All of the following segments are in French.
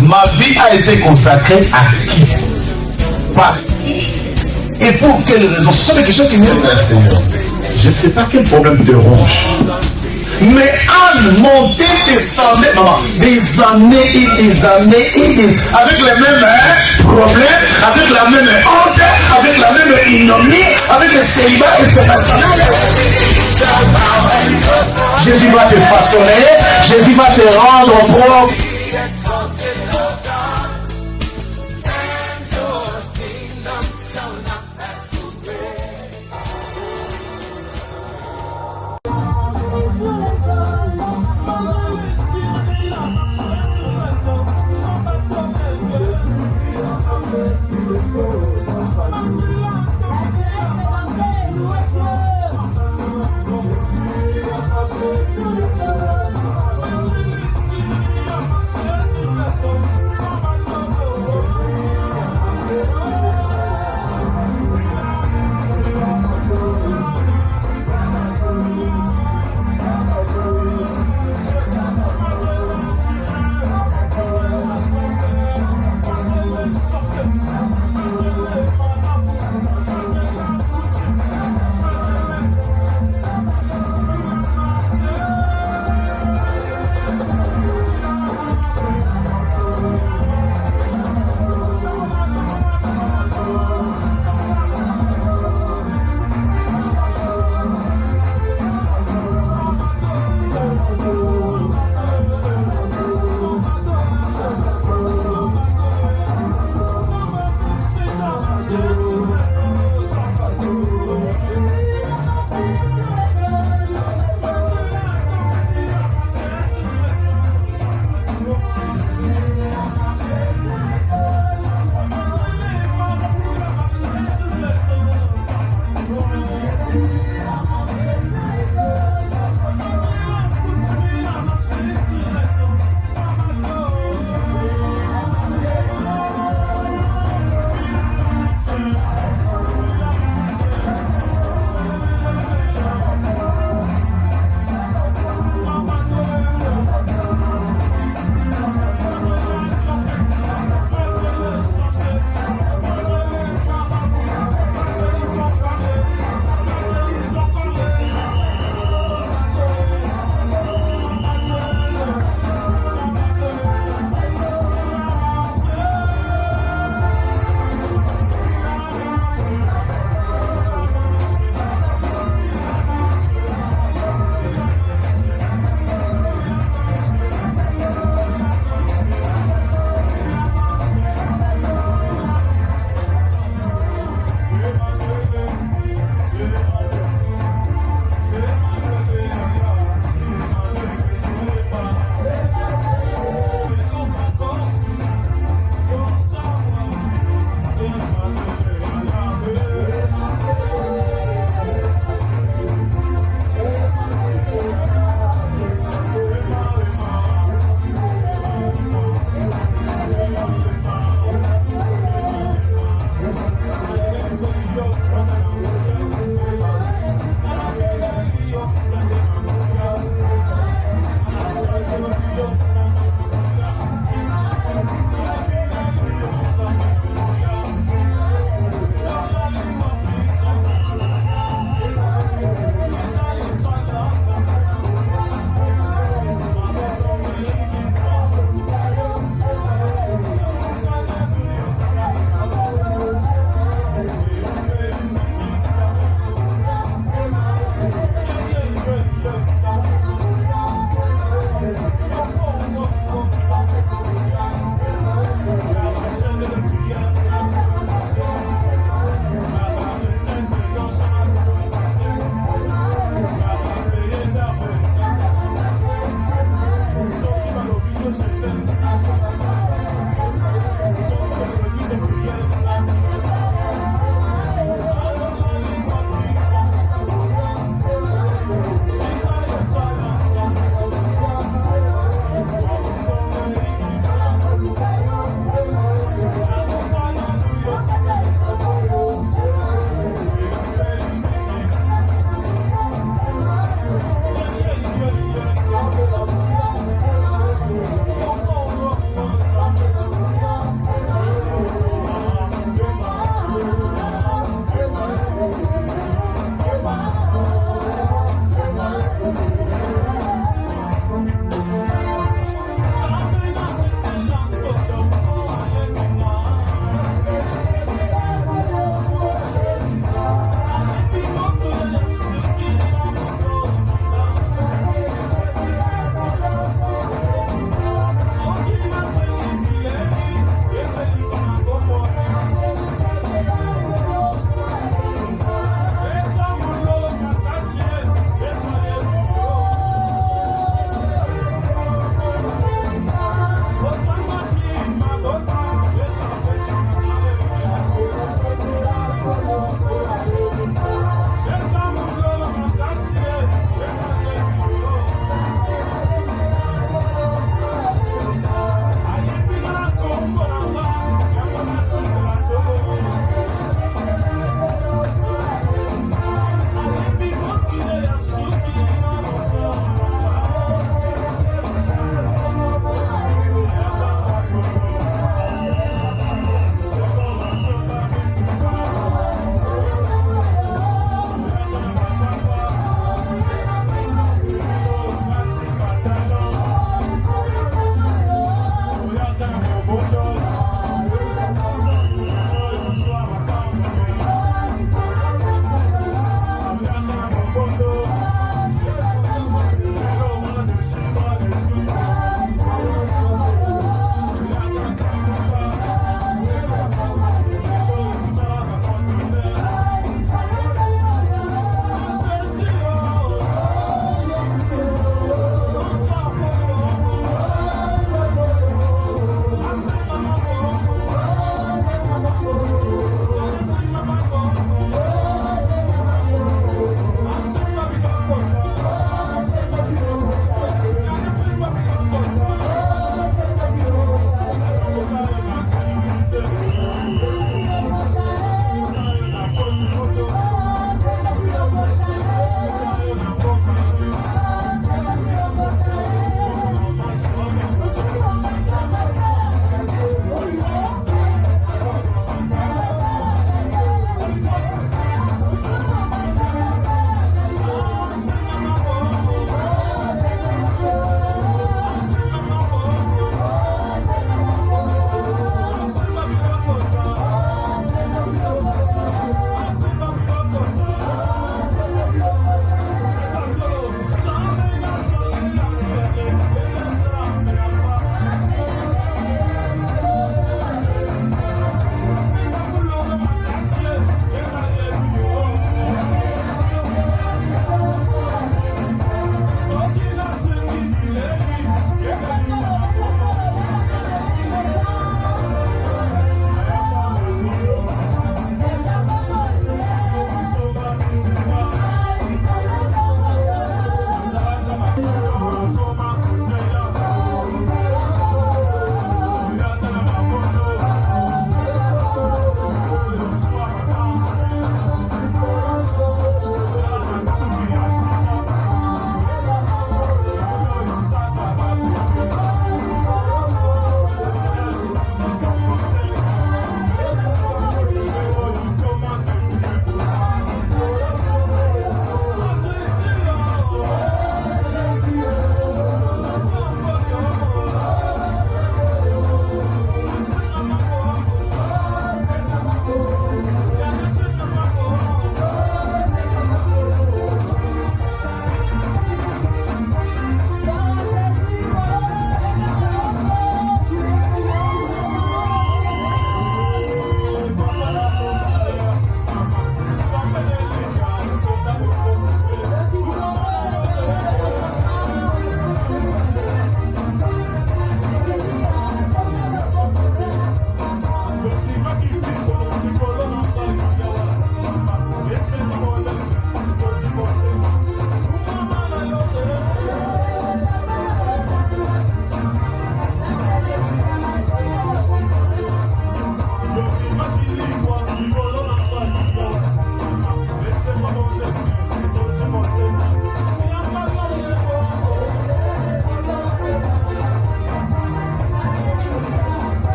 Ma vie a été consacrée à qui? Pas. Et pour quelle raison? Ce sont des questions qui viennent à Seigneur. Je ne sais pas quel problème te ronge. Mais Anne montait, descendait, maman, des années et des années et des... avec les mêmes problèmes, avec la même honte, avec la même ignominie, avec le célibat international. Jésus va te façonner, Jésus va te rendre propre.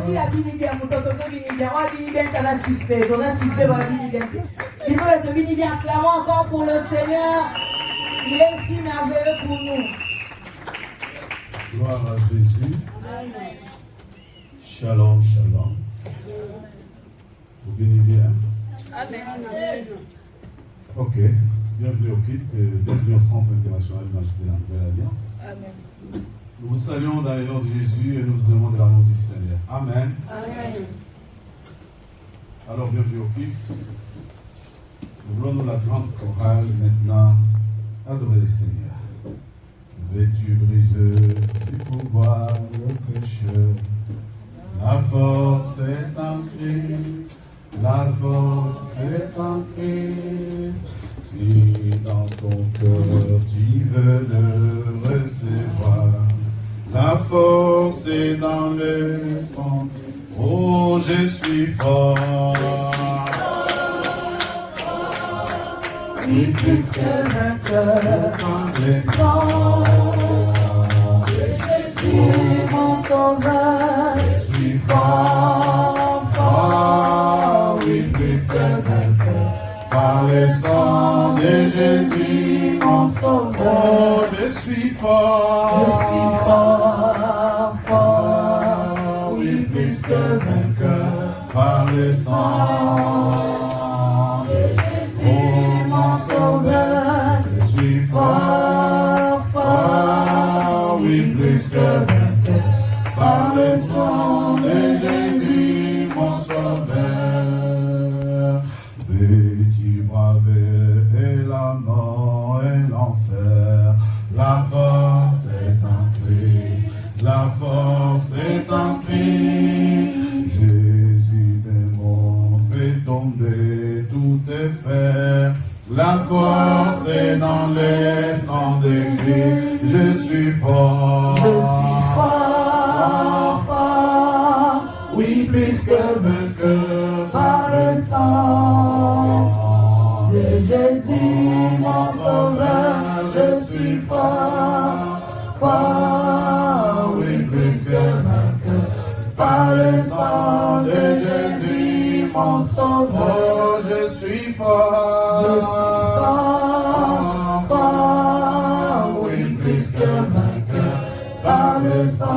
qui a dit bien, mon tonton vini bien, on a dit bien, t'as la suspect, on a suspect, on a dit bien. Désolé, de vini bien, clamons encore pour le Seigneur. Il est si merveilleux pour nous. Gloire à Jésus. Shalom, shalom. Vous bénissez bien. Amen. Ok. Bienvenue au culte et bienvenue au Centre international évangélique de la Nouvelle Alliance. Amen. Nous vous saluons dans le nom de Jésus et nous vous aimons de l'amour du Seigneur. Amen. Amen. Alors, bienvenue au culte. Nous voulons, nous, la grande chorale, maintenant, adorer le Seigneur. Vêtu briseux du pouvoir le pécheur, la force est en Christ, la force est en Christ. Si dans ton cœur tu veux le recevoir, la force est dans le sang. Oh, je suis fort. Oui, plus que vainqueur, Les sang de Jésus, mon sauveur, je suis fort, fort, oui, plus que vainqueur. Par le sang de Jésus, mon sauveur, oh, je suis fort. je suis fort, fort, oui, plus que vainqueur. Par le sang de Jésus, mon sauveur, je suis fort, fort, oui, plus que vainqueur. Par le sang de Jésus, mon sauveur. Vêtu braver et la mort et l'enfer, la force est en Christ, la force est en Christ. Jésus démon fait tomber tout effet, la force est dans le sang de Christ. Je suis fort, je suis fort, fort, oui, plus que vainqueur par le sang de Jésus, mon sauveur, je suis fort, fort, oui, plus que vainqueur. par le sang de Jésus, mon sauveur, Oh, je suis fort, je suis fort, fort, oui, plus que vainqueur. par le sang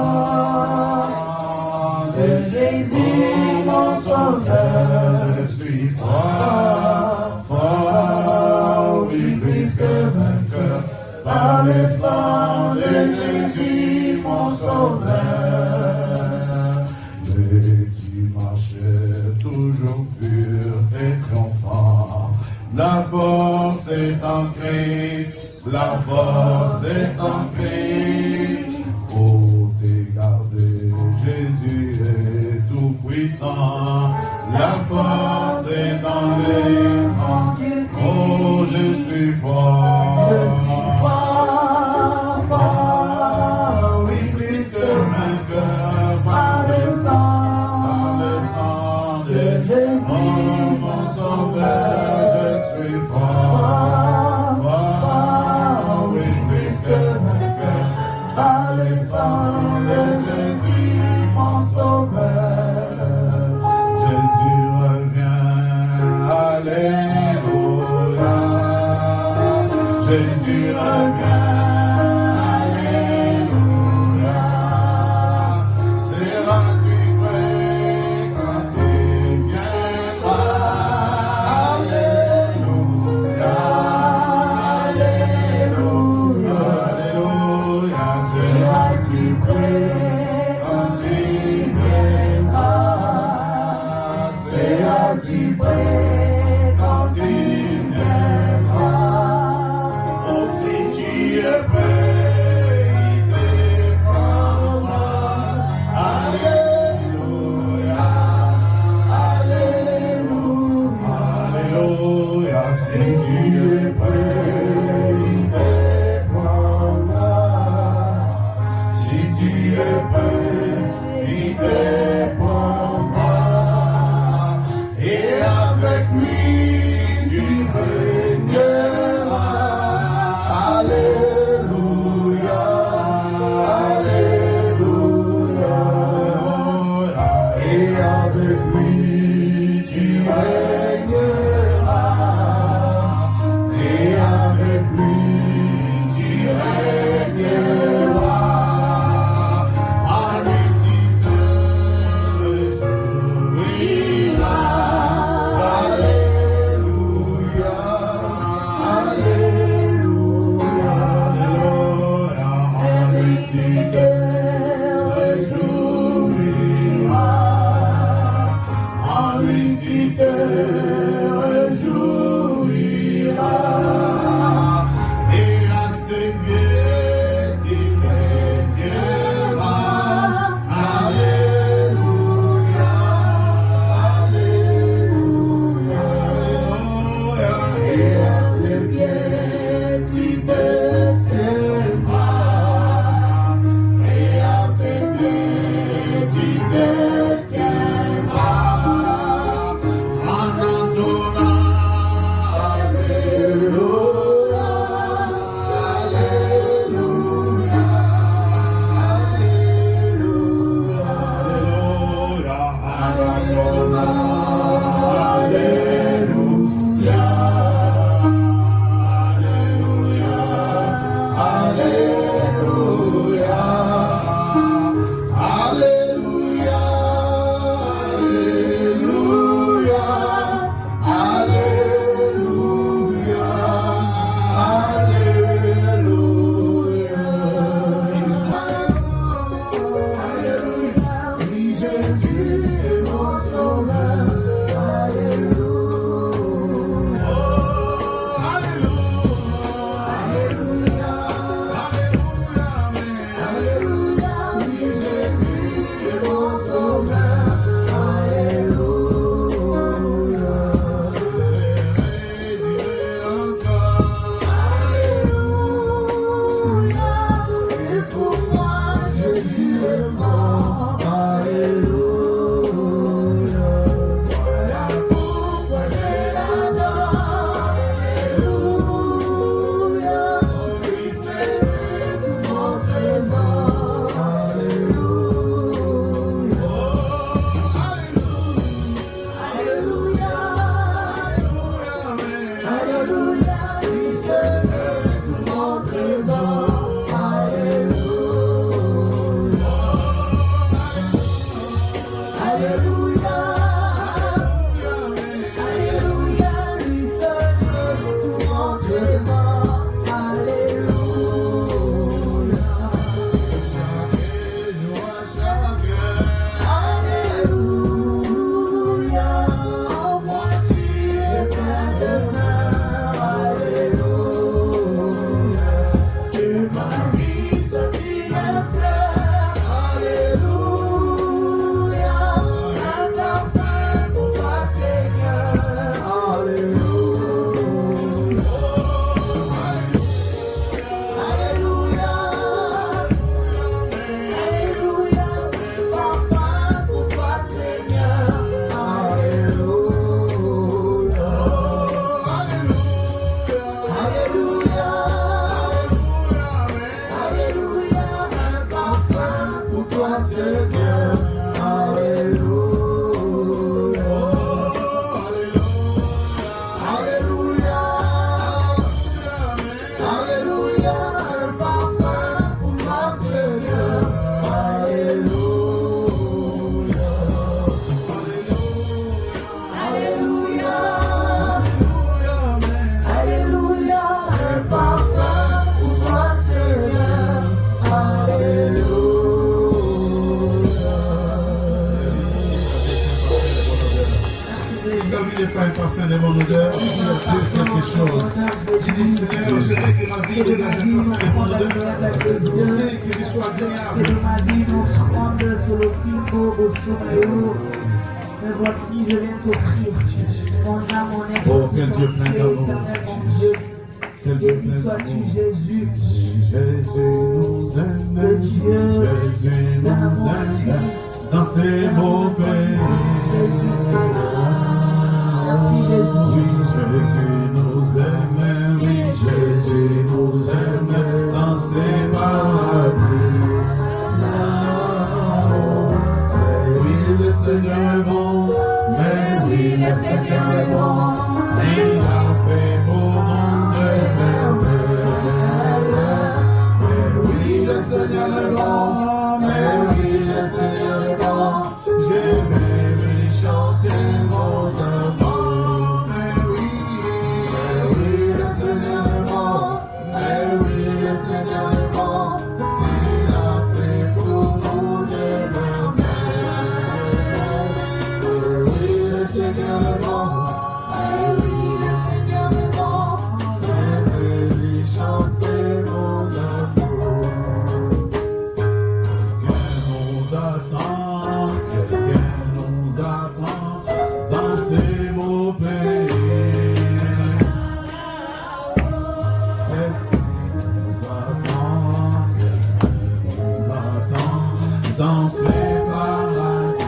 de Jésus, mon sauveur, Je suis fort, fort, oui, plus que vainqueur. Par le sang de Jésus, mon sauveur. Mais tu marchais toujours pur et triomphant. La force est en Christ, la force est en Christ. Pour te garder, Jésus est tout puissant. La force est dans les sangs. Oh, je suis fort. je suis fort, fort, Oui, plus que vainqueur par le sang de Jésus, oh, mon sauveur, je suis fort. Fort, oui, plus que vainqueur par le sang de Jésus, mon sauveur. Jésus revient, alléluia. Jésus revient, alléluia. Seras-tu prêt quand il viendra? Alléluia, alléluia, alléluia. Seras-tu prêt quand il viendra? Seras-tu prêt quand il viendra? Oh, si tu es prêt, il te prendra. Alléluia, alléluia, alléluia. Si tu es prêt, il te prendra. Si tu es prêt, il te prendra. Et avec lui, tu régneras. Alléluia, alléluia. besoin de mon odeur, tu vas dire quelque chose. Tu dis, Seigneur, je veux que ma vie dégage un parfum de mon odeur. Je veux que je sois agréable. Mais voici, je viens t'offrir mon âme, mon être. Oh, quel Dieu plein d'amour. Quel Dieu Béni plein sois-tu, d'amour. Jésus. Jésus nous aime, Jésus nous aime, dans ses beaux pays. Merci, Jésus. Oui, Jésus nous aime, oui, Jésus nous aime, dans ses paradis. Oui, le Seigneur est bon, mais oui, le Seigneur est bon. Il a fait pour nous de merveilles. Mais oui, le Seigneur est bon, mais oui, le Seigneur est bon. Je vais lui chanter mon amour. Mais oui, le Seigneur est bon, mais oui, le Seigneur est bon. Il a fait pour nous de merveilles. Oui, le Seigneur est bon. Dans ses paradis.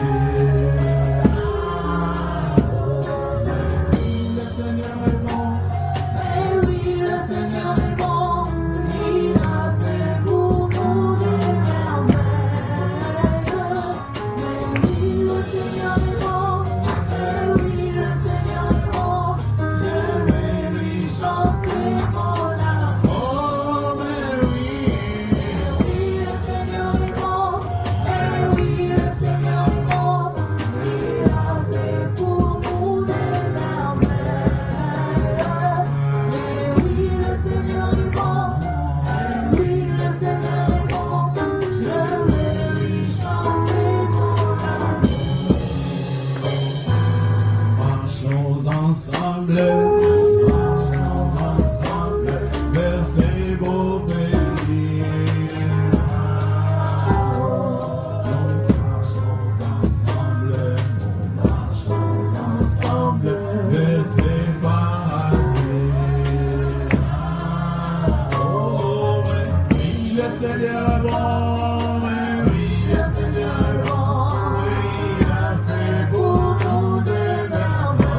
Le Seigneur est bon. Eh oui, le Seigneur est bon. Il a fait pour nous des merveilles. Eh oui, le Seigneur est bon. Eh oui, le Seigneur est bon. Je vais lui chanter mon amour. Oh, mais oui. Eh oui, le Seigneur est bon. Eh oui, le Seigneur est bon. Il a fait pour nous des merveilles. Eh oui, le Seigneur est bon. Eh oui, le Seigneur est bon. Je vais lui chanter mon amour. Marchons ensemble vers ces beaux pays. Marchons ensemble vers ces paradis. Oh, oui, le Seigneur est bon, mais oui, le Seigneur est bon. Oui, il a fait pour nous des merveilles.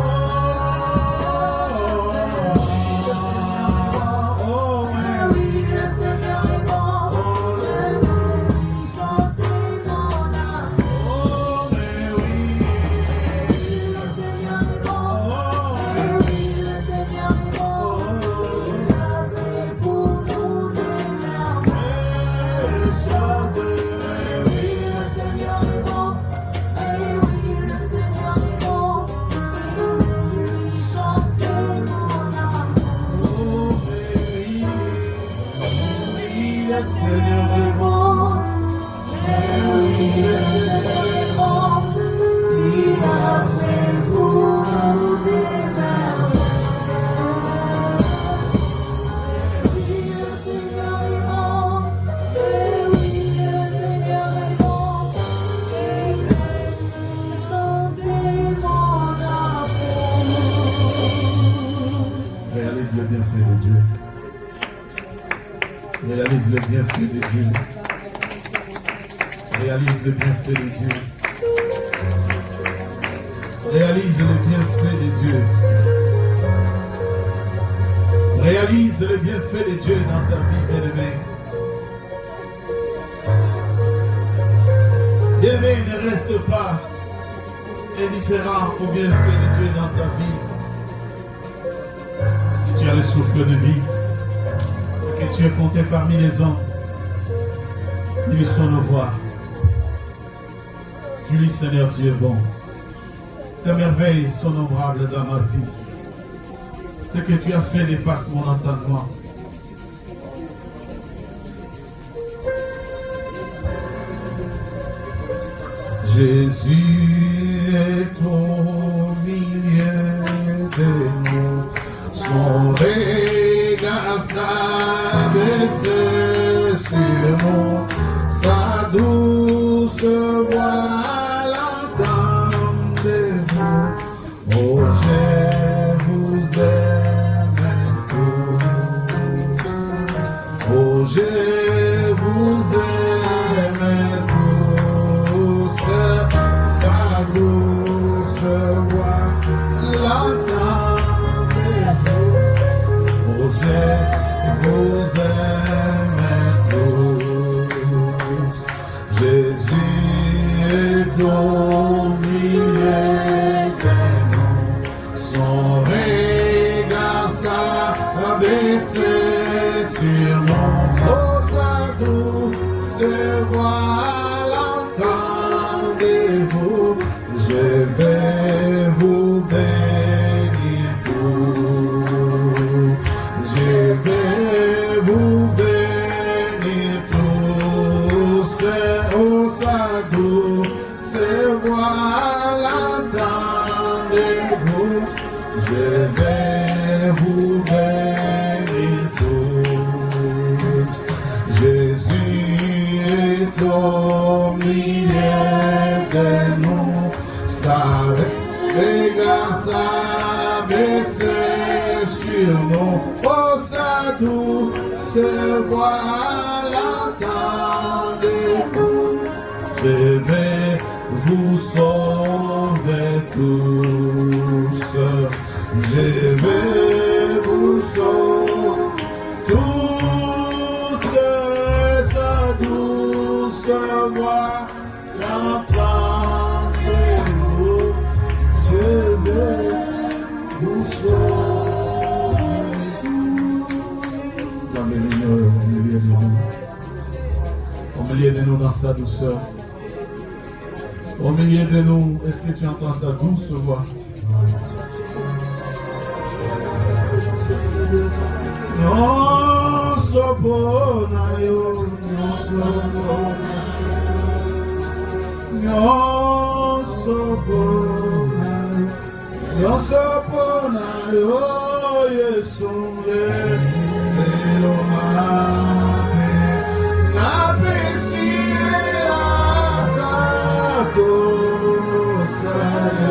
Oh, Oui, le Seigneur est bon. Je vais lui chanter mon amour. oh, mais oui. Le Seigneur est bon. Oui, le Seigneur est bon. Il a fait pour nous des merveilles. Oui, le Seigneur est bon. Oui, le Seigneur est bon. Je vais lui chanter mon amour. Le Seigneur est bon. Oui, le Seigneur est bon. Il a fait pour nous des merveilles. Oui, le Seigneur est bon. Oui, le Seigneur est bon. Il fait chanter mon amour. Réalise le bienfait de Dieu. Réalise le bienfait de Dieu. Réalise le bienfait de Dieu. Réalise le bienfait de Dieu. Réalise le bienfait de Dieu dans ta vie, bien-aimé. Bien-aimé, ne reste pas indifférent au bienfait de Dieu dans ta vie. Si tu as le souffle de vie, et que tu es compté parmi les hommes, lui son voix. Tu dis, Seigneur, Dieu est bon. Tes merveilles sont nombrables dans ma vie. Ce que tu as fait dépasse mon entendement. Jésus est au milieu de s'abaisser sur nous, sa douce voix l'entendez-vous. Oh, je vous aime tous. Oh, je vous aime tous. Sa douce voix l'entendez-vous. Oh, je vous aime tous. Jésus est au milieu de nous. Son regard s'abaisser sur nous. Oh, sa douce voix l'entendez-vous. Je vais vous bénir tous. Je vais vous bénir tous. Oh, sa douce voix l'entendez-vous. Je vais vous bénir tous. Jésus est au milieu de nous. Sa regard s'abaisser sur nous. Oh, sa douce voix l'entendez-vous. Je vais vous sauver tous. Je vais vous sauver tous. Sa douce voix l'entendez-vous. Je vais vous sauver. Amenez-nous au milieu de nous. Au milieu de nous dans sa douceur. Au milieu de nous, est-ce que tu entends sa douce voix? Non, soponayo, non, soponayo, non, soponayo, non, soponayo, yesumbe, elomane, na pesira, kako, sare.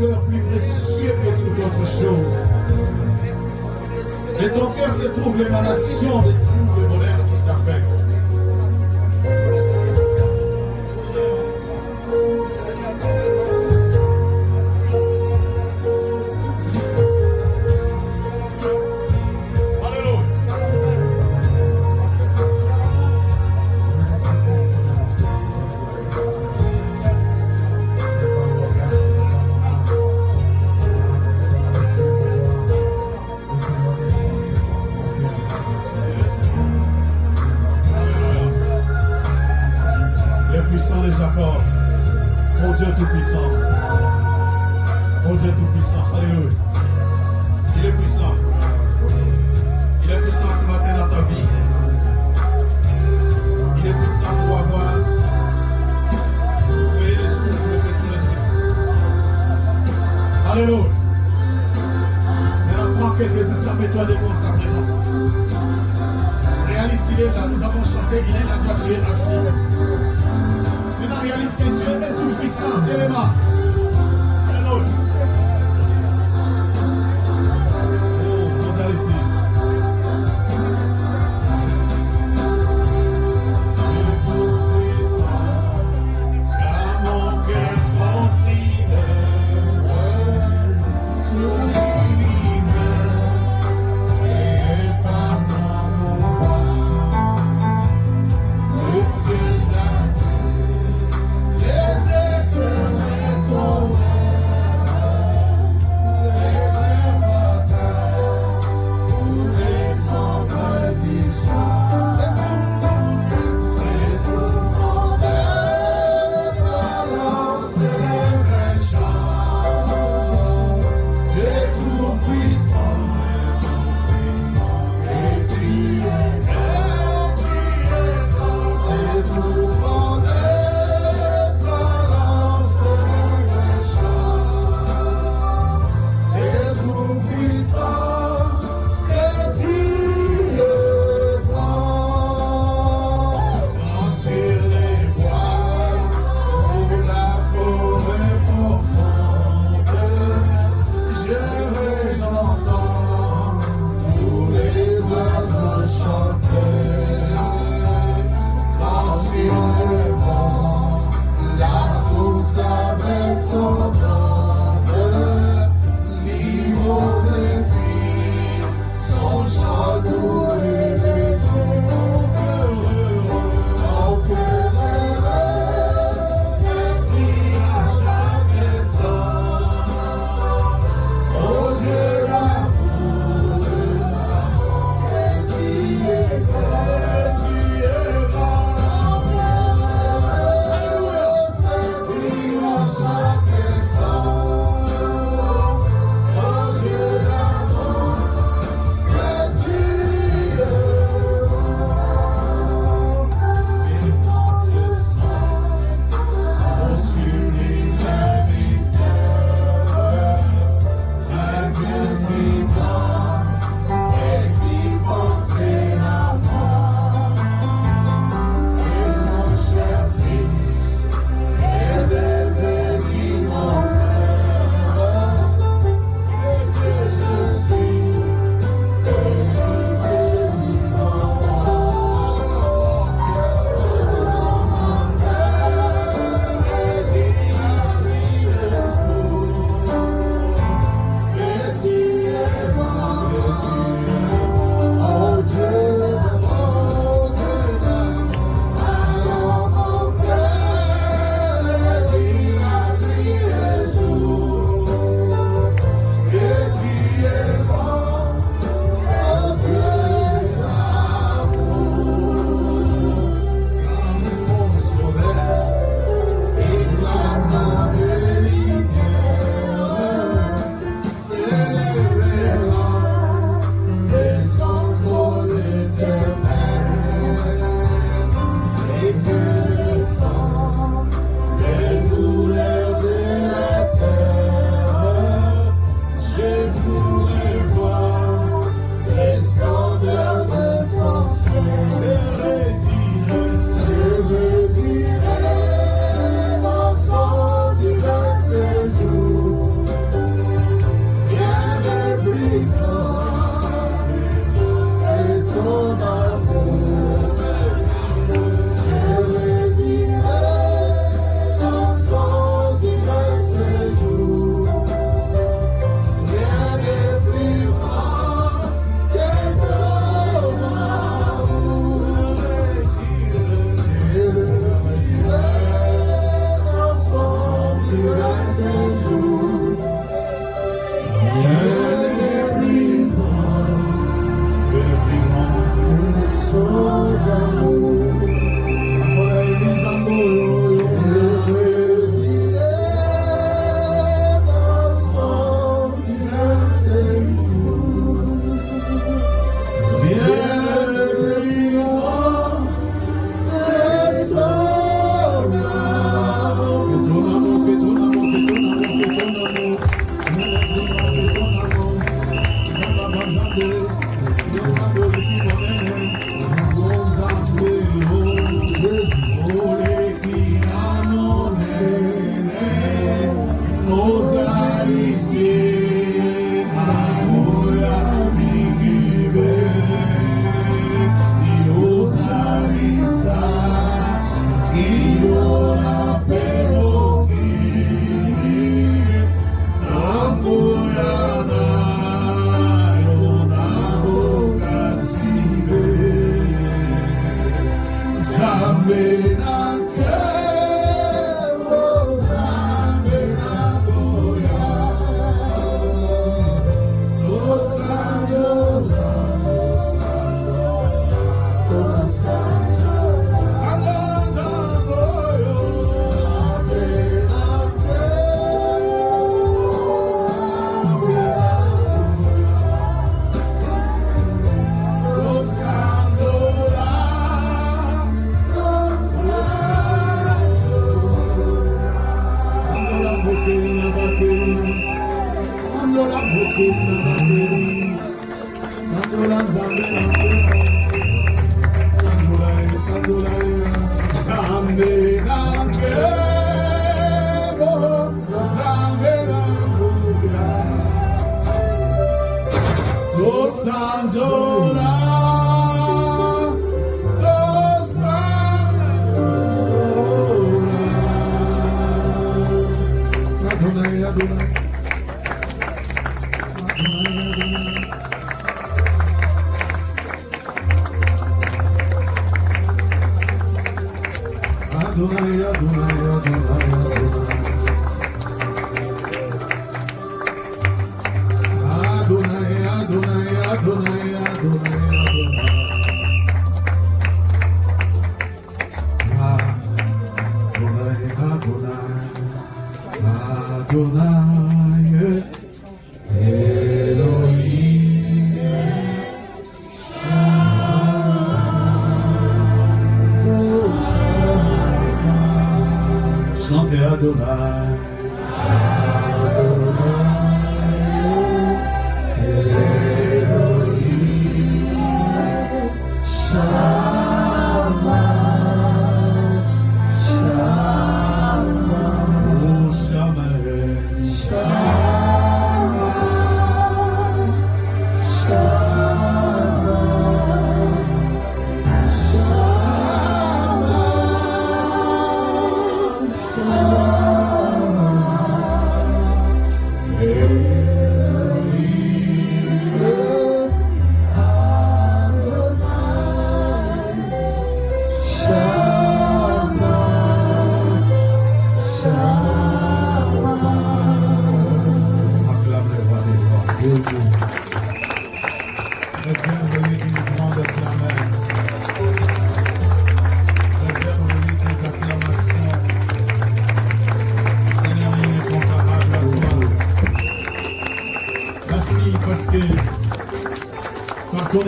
cœur plus précieux que toute autre chose. Et ton cœur se trouve l'émanation de tout le bonheur qui t'affecte. Les accords. Mon Dieu Tout-Puissant. Mon Dieu Tout-Puissant. Alléluia. Il est puissant. Il est puissant ce matin dans ta vie. Il est puissant pour avoir créé les souffles que tu respires. Alléluia. Maintenant, prends quelques instants, mets-toi devant sa présence. Réalise qu'il est là. Nous avons chanté, il est là, toi tu es assis. Maintenant, réalise que Dieu est tout puissant, tellement. Alléluia. Oh, nous allons ici. Il est tout puissant, car mon cœur considère tout l'univers et par ton roi, le ciel. Les êtres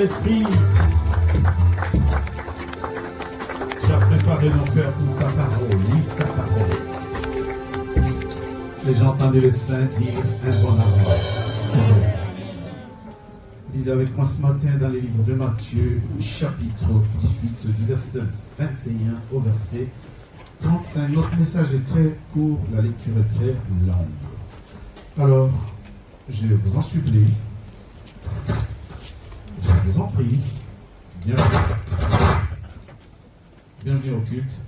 Esprit, tu as préparé nos cœurs pour ta parole, lis ta parole. Et j'entendais les saints dire un bon amour. Lisez avec moi ce matin dans les livres de Matthieu, chapitre 18, du verset 21 au verset 35. Notre message est très court, la lecture est très longue. Alors, je vous en supplie, je vous en prie, bienvenue au culte.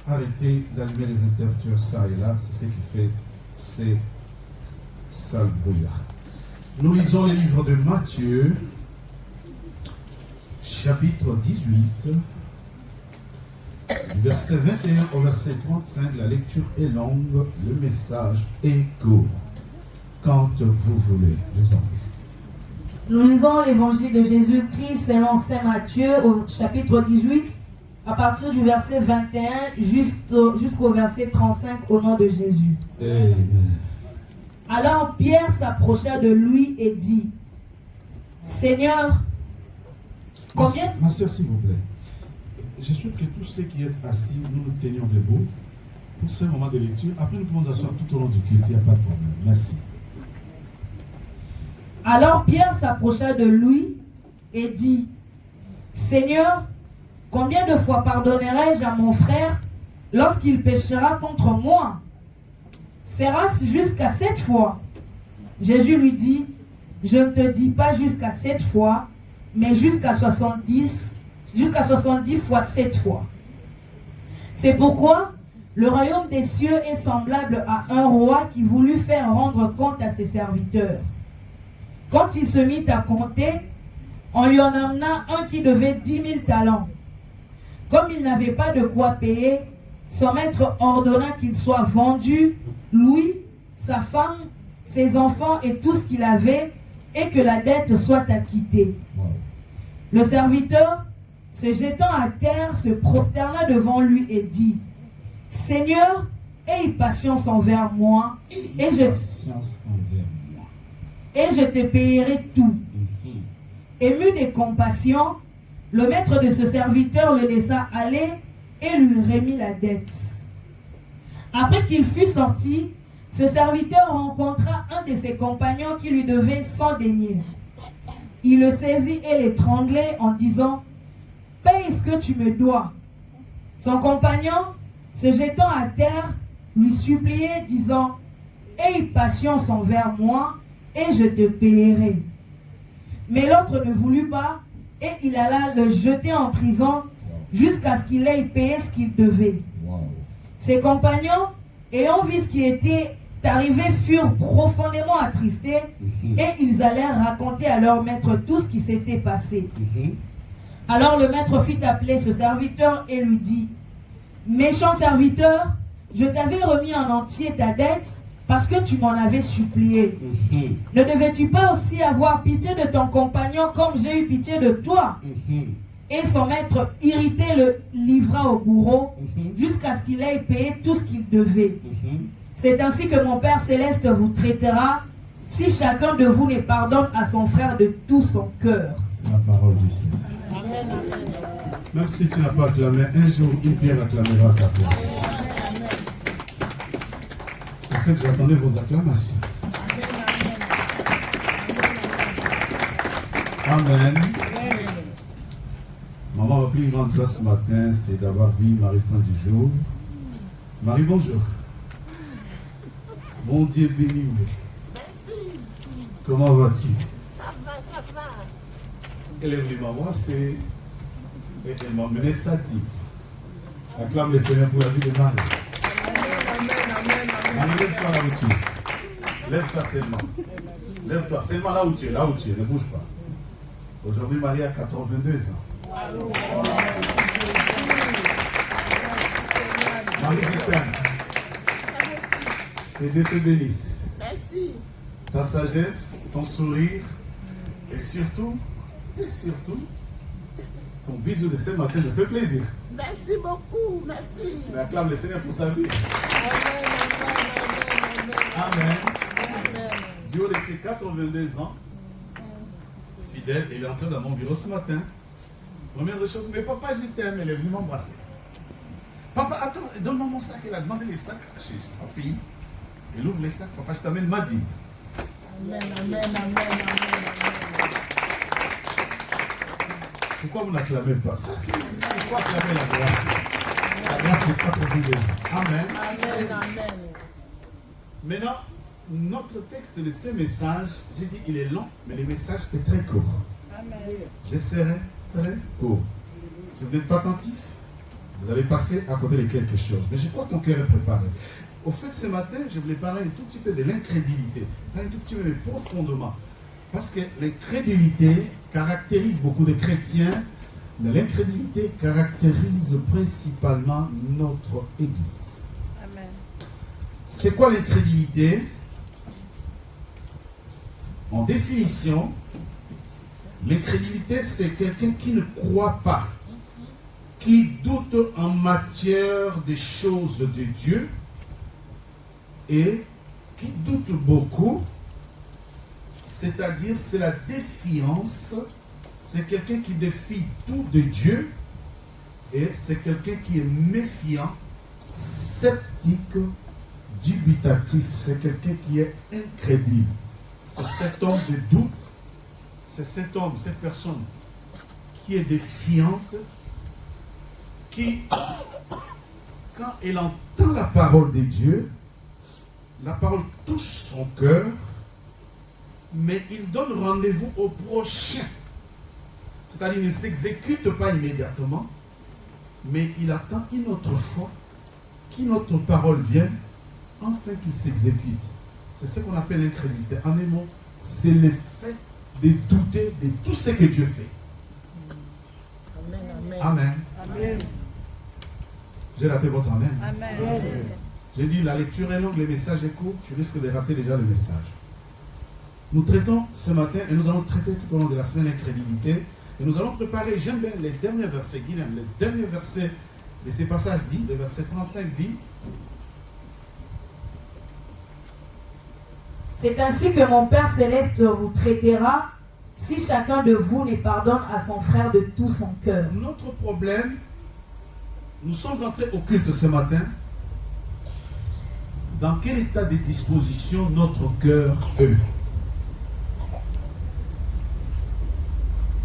Arrêtez d'allumer les interrupteurs ça et là, c'est ce qui fait ces sales brouillards. Nous lisons les livres de Matthieu, chapitre 18, du verset 21 au verset 35. La lecture est longue, le message est court. Quand vous voulez, je vous en prie. Nous lisons l'évangile de Jésus-Christ selon saint Matthieu au chapitre 18, à partir du verset 21 jusqu'au verset 35 au nom de Jésus. Amen. Alors Pierre s'approcha de lui et dit, Seigneur, combien... Ma soeur, s'il vous plaît, je souhaite que tous ceux qui êtes assis, nous nous tenions debout pour ce moment de lecture. Après, nous pouvons nous asseoir tout au long du culte, il n'y a pas de problème. Merci. Alors Pierre s'approcha de lui et dit, Seigneur, combien de fois pardonnerai-je à mon frère lorsqu'il péchera contre moi? Sera-ce jusqu'à 7 fois? Jésus lui dit, je ne te dis pas jusqu'à 7 fois, mais jusqu'à 70 fois 7 fois. C'est pourquoi le royaume des cieux est semblable à un roi qui voulut faire rendre compte à ses serviteurs. Quand il se mit à compter, on lui en amena un qui devait 10 000 talents. Comme il n'avait pas de quoi payer, son maître ordonna qu'il soit vendu, lui, sa femme, ses enfants et tout ce qu'il avait, et que la dette soit acquittée. Wow. Le serviteur, se jetant à terre, se prosterna devant lui et dit, Seigneur, aie patience envers moi, et je te payerai tout. Ému de compassion, le maître de ce serviteur le laissa aller et lui remit la dette. Après qu'il fut sorti, ce serviteur rencontra un de ses compagnons qui lui devait 100 deniers. Il le saisit et l'étranglait en disant, « Paye ce que tu me dois. » Son compagnon, se jetant à terre, lui suppliait, disant, « Aie patience envers moi, et je te payerai. » Mais l'autre ne voulut pas, et il alla le jeter en prison jusqu'à ce qu'il ait payé ce qu'il devait. Ses compagnons, ayant vu ce qui était arrivé, furent profondément attristés, et ils allèrent raconter à leur maître tout ce qui s'était passé. Alors le maître fit appeler ce serviteur et lui dit, « Méchant serviteur, je t'avais remis en entier ta dette parce que tu m'en avais supplié. Ne devais-tu pas aussi avoir pitié de ton compagnon comme j'ai eu pitié de toi ?» Et son maître, irrité, le livra au bourreau jusqu'à ce qu'il ait payé tout ce qu'il devait. C'est ainsi que mon Père Céleste vous traitera si chacun de vous ne pardonne à son frère de tout son cœur. C'est la parole du Seigneur. Même si tu n'as pas acclamé, un jour, une pierre acclamera à ta place. En fait, j'attendais vos acclamations. Amen. Maman, ma plus grande joie ce matin, c'est d'avoir vu Marie Point du jour. Marie, bonjour. Bon Dieu béni. Merci. Comment vas-tu? Ça va. Elle est venue m'avoir, et elle m'a emmené sa type. Acclame le Seigneur pour la vie de Marie. Marie, lève-toi là où tu es. Lève-toi seulement. Lève-toi seulement là où tu es, ne bouge pas. Aujourd'hui, Marie a 82 ans. Marie, je t'aime. Que Dieu te bénisse. Merci. Ta sagesse, ton sourire, et surtout, ton bisou de ce matin me fait plaisir. Merci beaucoup. Merci. Mais acclame le Seigneur pour sa vie. Amen. Du haut de ses 82 ans, fidèle, il est entré dans mon bureau ce matin. Première des choses, mais papa, je t'aime, elle est venue m'embrasser. Papa, attends, donne-moi mon sac. Elle a demandé les sacs chez sa fille. Elle ouvre les sacs. Papa, je t'amène Madi. Amen. Pourquoi vous n'acclamez pas? Ça, c'est il faut acclamer la grâce. La grâce n'est pas pour vous. Amen. Amen. Maintenant, notre texte de ce message, j'ai dit il est long, mais le message est très court. Amen. Je serai très court. Si vous n'êtes pas attentif, vous allez passer à côté de quelque chose. Mais je crois que ton cœur est préparé. Au fait, ce matin, je voulais parler un tout petit peu de l'incrédulité. Pas un tout petit peu, mais profondément. Parce que l'incrédulité caractérise beaucoup de chrétiens, mais l'incrédulité caractérise principalement notre Église. Amen. C'est quoi l'incrédulité? En définition, l'incrédulité, c'est quelqu'un qui ne croit pas, qui doute en matière des choses de Dieu et qui doute beaucoup. C'est-à-dire, c'est la défiance, c'est quelqu'un qui défie tout de Dieu et c'est quelqu'un qui est méfiant, sceptique, dubitatif, c'est quelqu'un qui est incrédule. C'est cet homme de doute, c'est cet homme, cette personne qui est défiante, qui, quand elle entend la parole de Dieu, la parole touche son cœur, mais il donne rendez-vous au prochain. C'est-à-dire, il ne s'exécute pas immédiatement, mais il attend une autre fois qu'une autre parole vienne, afin qu'il s'exécute. C'est ce qu'on appelle l'incrédulité. En un mot, c'est le fait de douter de tout ce que Dieu fait. Amen. Amen. Amen. J'ai raté votre amen. Amen. J'ai dit la lecture est longue, les messages est court, tu risques de rater déjà le message. Nous traitons ce matin et nous allons traiter tout au long de la semaine l'incrédulité. Et nous allons préparer, j'aime bien les derniers versets, Guilhem, les derniers versets de ces passages dit, le verset 35 dit, c'est ainsi que mon Père Céleste vous traitera si chacun de vous ne pardonne à son frère de tout son cœur. notre problème, nous sommes entrés au culte ce matin. Dans quel état de disposition notre cœur est?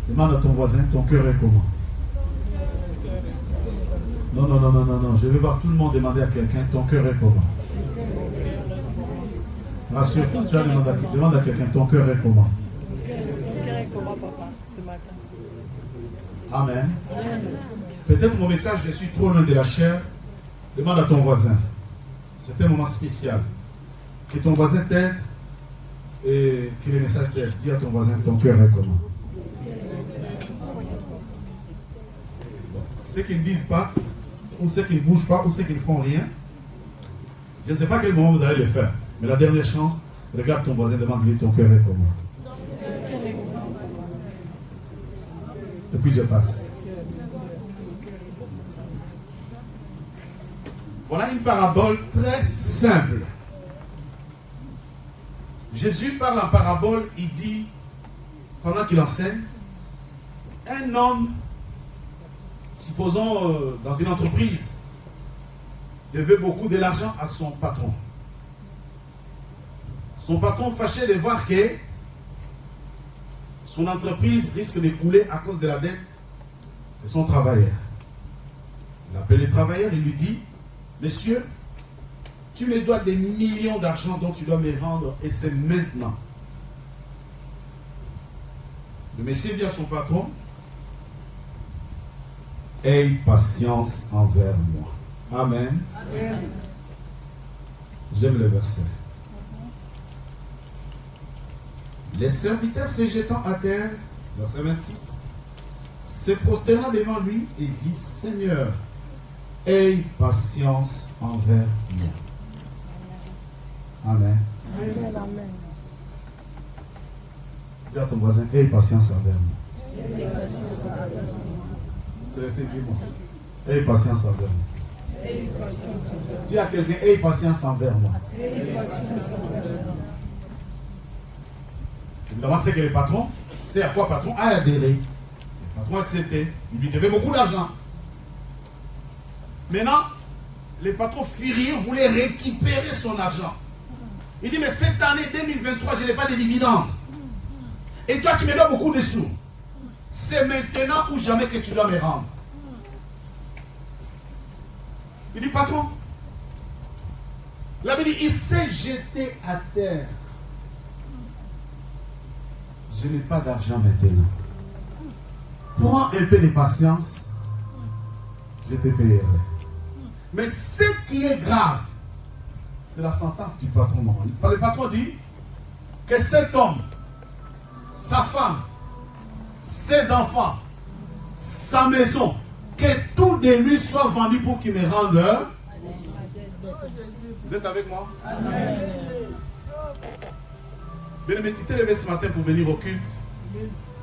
Demande à ton voisin, ton cœur est comment? Non. Je vais voir tout le monde demander à quelqu'un, ton cœur est comment? Rassure-toi, tu vas demande à quelqu'un, ton cœur est comment? Ton cœur est comment, papa, ce matin? Amen. Peut-être mon message, je suis trop loin de la chair. Demande à ton voisin. C'est un moment spécial. Que ton voisin t'aide et que le message t'aide. Dis à ton voisin, ton cœur est comment? Ceux qui ne disent pas, ou ceux qui ne bougent pas, ou ceux qui ne font rien, je ne sais pas à quel moment vous allez le faire. Mais la dernière chance, regarde ton voisin, demande-lui ton cœur est comment. Et puis je passe. Voilà une parabole très simple. Jésus parle en parabole, il dit, pendant qu'il enseigne, un homme, supposons dans une entreprise, devait beaucoup de l'argent à son patron. Son patron fâché de voir que son entreprise risque de couler à cause de la dette de son travailleur. Il appelle les travailleurs, il lui dit, monsieur, tu me dois des millions d'argent dont tu dois me rendre et c'est maintenant. Le monsieur dit à son patron, aie patience envers moi. Amen. Amen. J'aime le verset. Les serviteurs se jetant à terre, verset 26, se prosternant devant lui et dit, Seigneur, aie patience envers moi. Amen. Amen. Dis à ton voisin, aie patience envers moi. C'est laissé, dis-moi. Aie patience envers moi. Dis à quelqu'un, aie patience envers moi. Évidemment, c'est que le patron, c'est à quoi le patron a adhéré. Le patron a accepté. Il lui devait beaucoup d'argent. Maintenant, le patron furieux voulait récupérer son argent. Il dit, mais cette année 2023, je n'ai pas de dividendes. Et toi, tu me dois beaucoup de sous. C'est maintenant ou jamais que tu dois me rendre. Il dit, patron, la Bible dit, il s'est jeté à terre. Je n'ai pas d'argent maintenant. Prends un peu de patience, je te payerai. Mais ce qui est grave, c'est la sentence du patron. Le patron dit que cet homme, sa femme, ses enfants, sa maison, que tout de lui soit vendu pour qu'il me rende. Vous êtes avec moi? Amen. Bien-aimé, tu t'es levé ce matin pour venir au culte,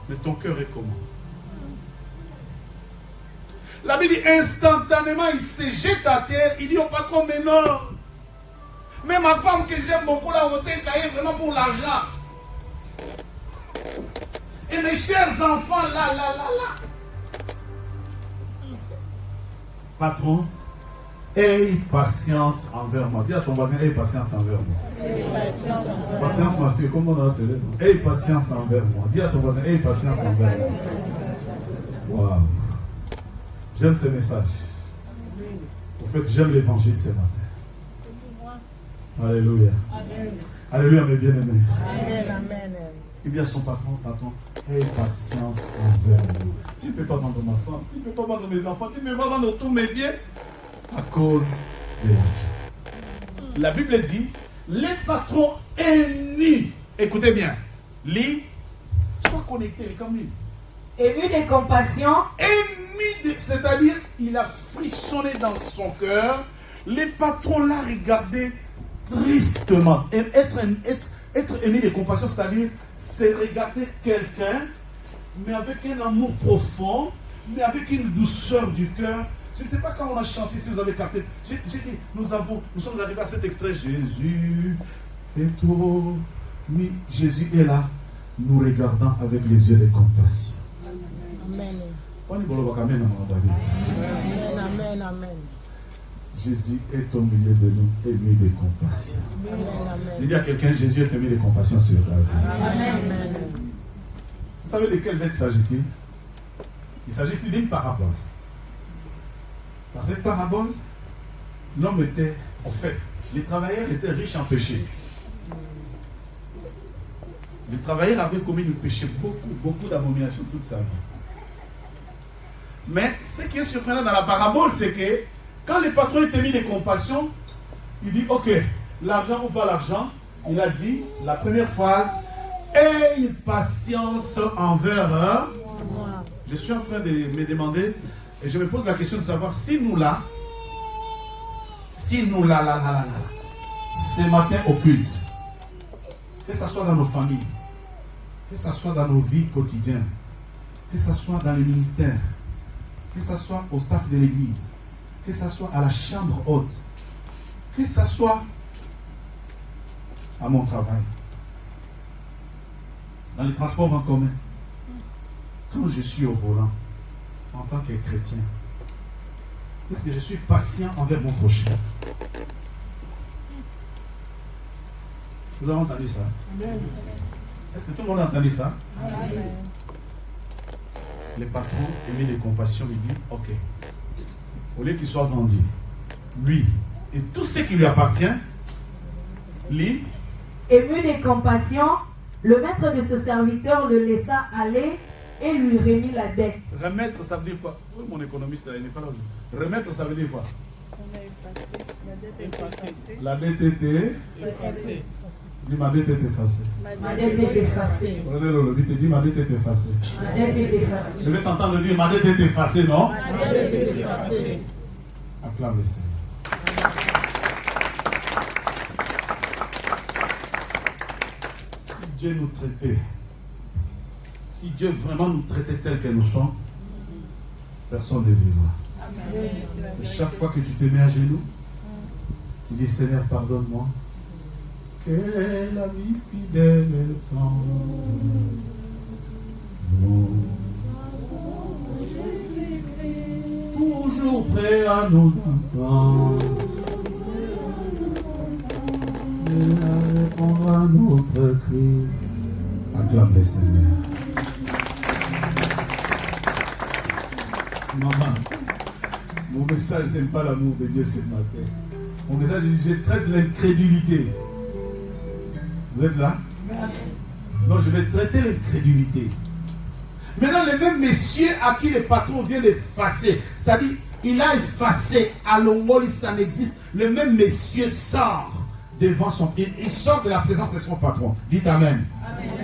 mais ton cœur est comment? La Bible dit instantanément, il se jette à terre, il dit au patron, mais non, mais ma femme que j'aime beaucoup, la hôtel est vraiment pour l'argent. Et mes chers enfants, là. Patron, aie patience envers moi. Dis à ton voisin, aie patience envers moi. Patience, ma fille, comment on a célébré? Aie patience envers moi. Dis à ton voisin, aie patience envers moi. Waouh. J'aime ce message. En fait, j'aime l'évangile ce matin. Alléluia. Alléluia, mes bien-aimés. Amen. Il dit à son patron, aie patience envers nous. Tu ne peux pas vendre ma femme, tu ne peux pas vendre mes enfants, tu ne peux pas vendre tous mes biens à cause de l'argent. La Bible dit, les patrons émus, écoutez bien, lis, sois connecté comme lui. Ému de compassion, C'est-à-dire, il a frissonné dans son cœur. Les patrons l'ont regardé tristement. Et être aimé de compassion, c'est-à-dire, c'est regarder quelqu'un, mais avec un amour profond, mais avec une douceur du cœur. Je ne sais pas quand on a chanté, si vous avez capté. J'ai dit, nous sommes arrivés à cet extrait. Jésus est tout. Mais Jésus est là, nous regardant avec les yeux de compassion. Amen. Amen. Amen. Amen. Jésus est au milieu de nous, aimé de compassion. Je dis à quelqu'un, Jésus est aimé de compassion sur ta vie. Amen. Vous savez de quelle bête s'agit-il? Il s'agit ici d'une parabole. Dans cette parabole, l'homme était, en fait, les travailleurs étaient riches en péché. Les travailleurs avaient commis du péché, beaucoup d'abominations toute sa vie. Mais ce qui est surprenant dans la parabole, c'est que quand le patron était mis de compassion, il dit, ok, l'argent ou pas l'argent, il a dit, la première phrase, aie patience envers eux. Je suis en train de me demander, et je me pose la question de savoir si nous là, ce matin au culte, que ce soit dans nos familles, que ce soit dans nos vies quotidiennes, que ce soit dans les ministères, que ce soit au staff de l'église, que ce soit à la chambre haute, que ce soit à mon travail, dans les transports en commun, quand je suis au volant, en tant que chrétien, est-ce que je suis patient envers mon prochain? Vous avez entendu ça? Est-ce que tout le monde a entendu ça? Le patron émet de compassion, il dit, ok, au lieu qu'il soit vendu, lui et tout ce qui lui appartient, lui, ému de compassion, le maître de ce serviteur le laissa aller et lui remit la dette. Remettre, ça veut dire quoi? Oui, mon économiste, il n'est pas là. Remettre, ça veut dire quoi? On a effacé. La dette est effacée. La dette était Effacée. Dis, ma dette est effacée. Ma dette est effacée. Prenez le lobby, te dit, ma dette est effacée. Ma dette est effacée. Je vais t'entendre dire, ma dette est effacée, non? Ma dette est effacée. Acclame le Seigneur. Si Dieu nous traitait, si Dieu vraiment nous traitait tel que nous sommes, personne ne vivra. Et chaque fois que tu te mets à genoux, tu dis, Seigneur, pardonne-moi. Quel ami fidèle est toujours prêt à nous entendre et à répondre à notre cri. Acclame le Seigneur. Maman, mon message, ce n'est pas l'amour de Dieu ce matin. Mon message, je traite l'incrédulité. Vous êtes là? Non, je vais traiter l'incrédulité. Maintenant, le même monsieur à qui le patron vient d'effacer, c'est-à-dire, il a effacé à l'ongoli, ça n'existe. Le même monsieur sort devant son... Il sort de la présence de son patron. Dites Amen.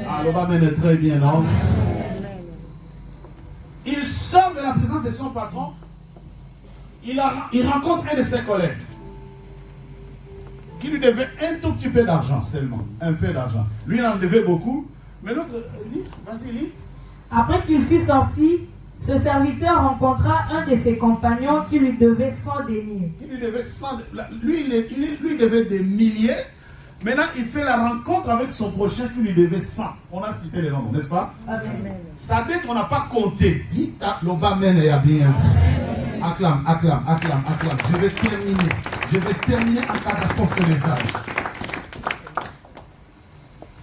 Alors, Amen est très bien, non? Il sort de la présence de son patron. Il rencontre un de ses collègues qui lui devait un tout petit peu d'argent seulement. Un peu d'argent. Lui, il en devait beaucoup. Mais l'autre dit, vas-y, lis. Après qu'il fut sorti, ce serviteur rencontra un de ses compagnons qui lui devait 100 deniers. Qui lui devait 100... Lui, lui devait des milliers. Maintenant, il fait la rencontre avec son prochain qui lui devait 100. On a cité les noms, n'est-ce pas? Amen. Sa dette, on n'a pas compté. Dis, l'Oba mène et a bien. Acclame, acclame, acclame, acclame. Je vais terminer en catastrophe ce message.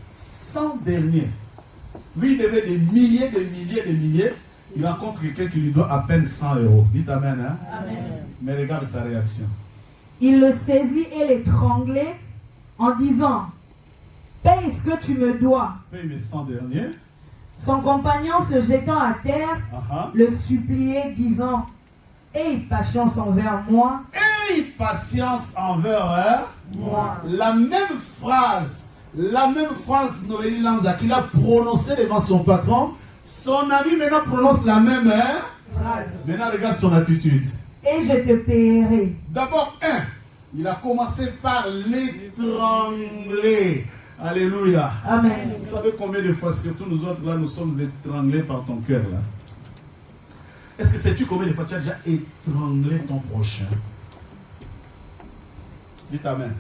100 derniers. Lui, il devait des milliers. Il rencontre quelqu'un qui lui doit à peine 100 euros. Dites Amen, hein? Amen. Mais regarde sa réaction. Il le saisit et l'étranglait en disant, paye ce que tu me dois. Paye mes 100 derniers. Son compagnon se jetant à terre, le suppliait disant, aie patience envers moi. Aie patience envers moi. La même phrase, Noélie Lanza qu'il a prononcée devant son patron, son ami maintenant prononce la même phrase. Maintenant, regarde son attitude. Et je te paierai. D'abord, il a commencé par l'étrangler. Alléluia. Amen. Vous savez combien de fois, surtout nous autres, là, nous sommes étranglés par ton cœur, là. Est-ce que sais-tu combien de fois tu as déjà étranglé ton prochain? Dites Amen.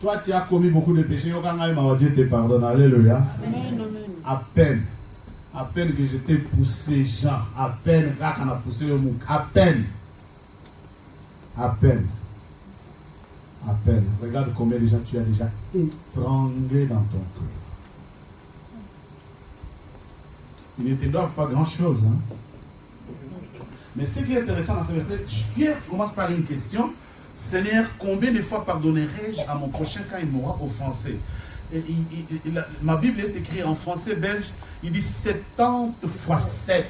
Toi, tu as commis beaucoup de péchés. Dieu te pardonne. Alléluia. À peine que je t'ai poussé, Jean. À peine qu'on a poussé le mou. À peine. Regarde combien de gens tu as déjà étranglé dans ton cœur. Ils ne te doivent pas grand-chose. Hein? Mais ce qui est intéressant dans ce verset, Pierre commence par une question. Seigneur, combien de fois pardonnerai-je à mon prochain quand il m'aura offensé? Ma Bible est écrite en français belge. Il dit 70 fois 7.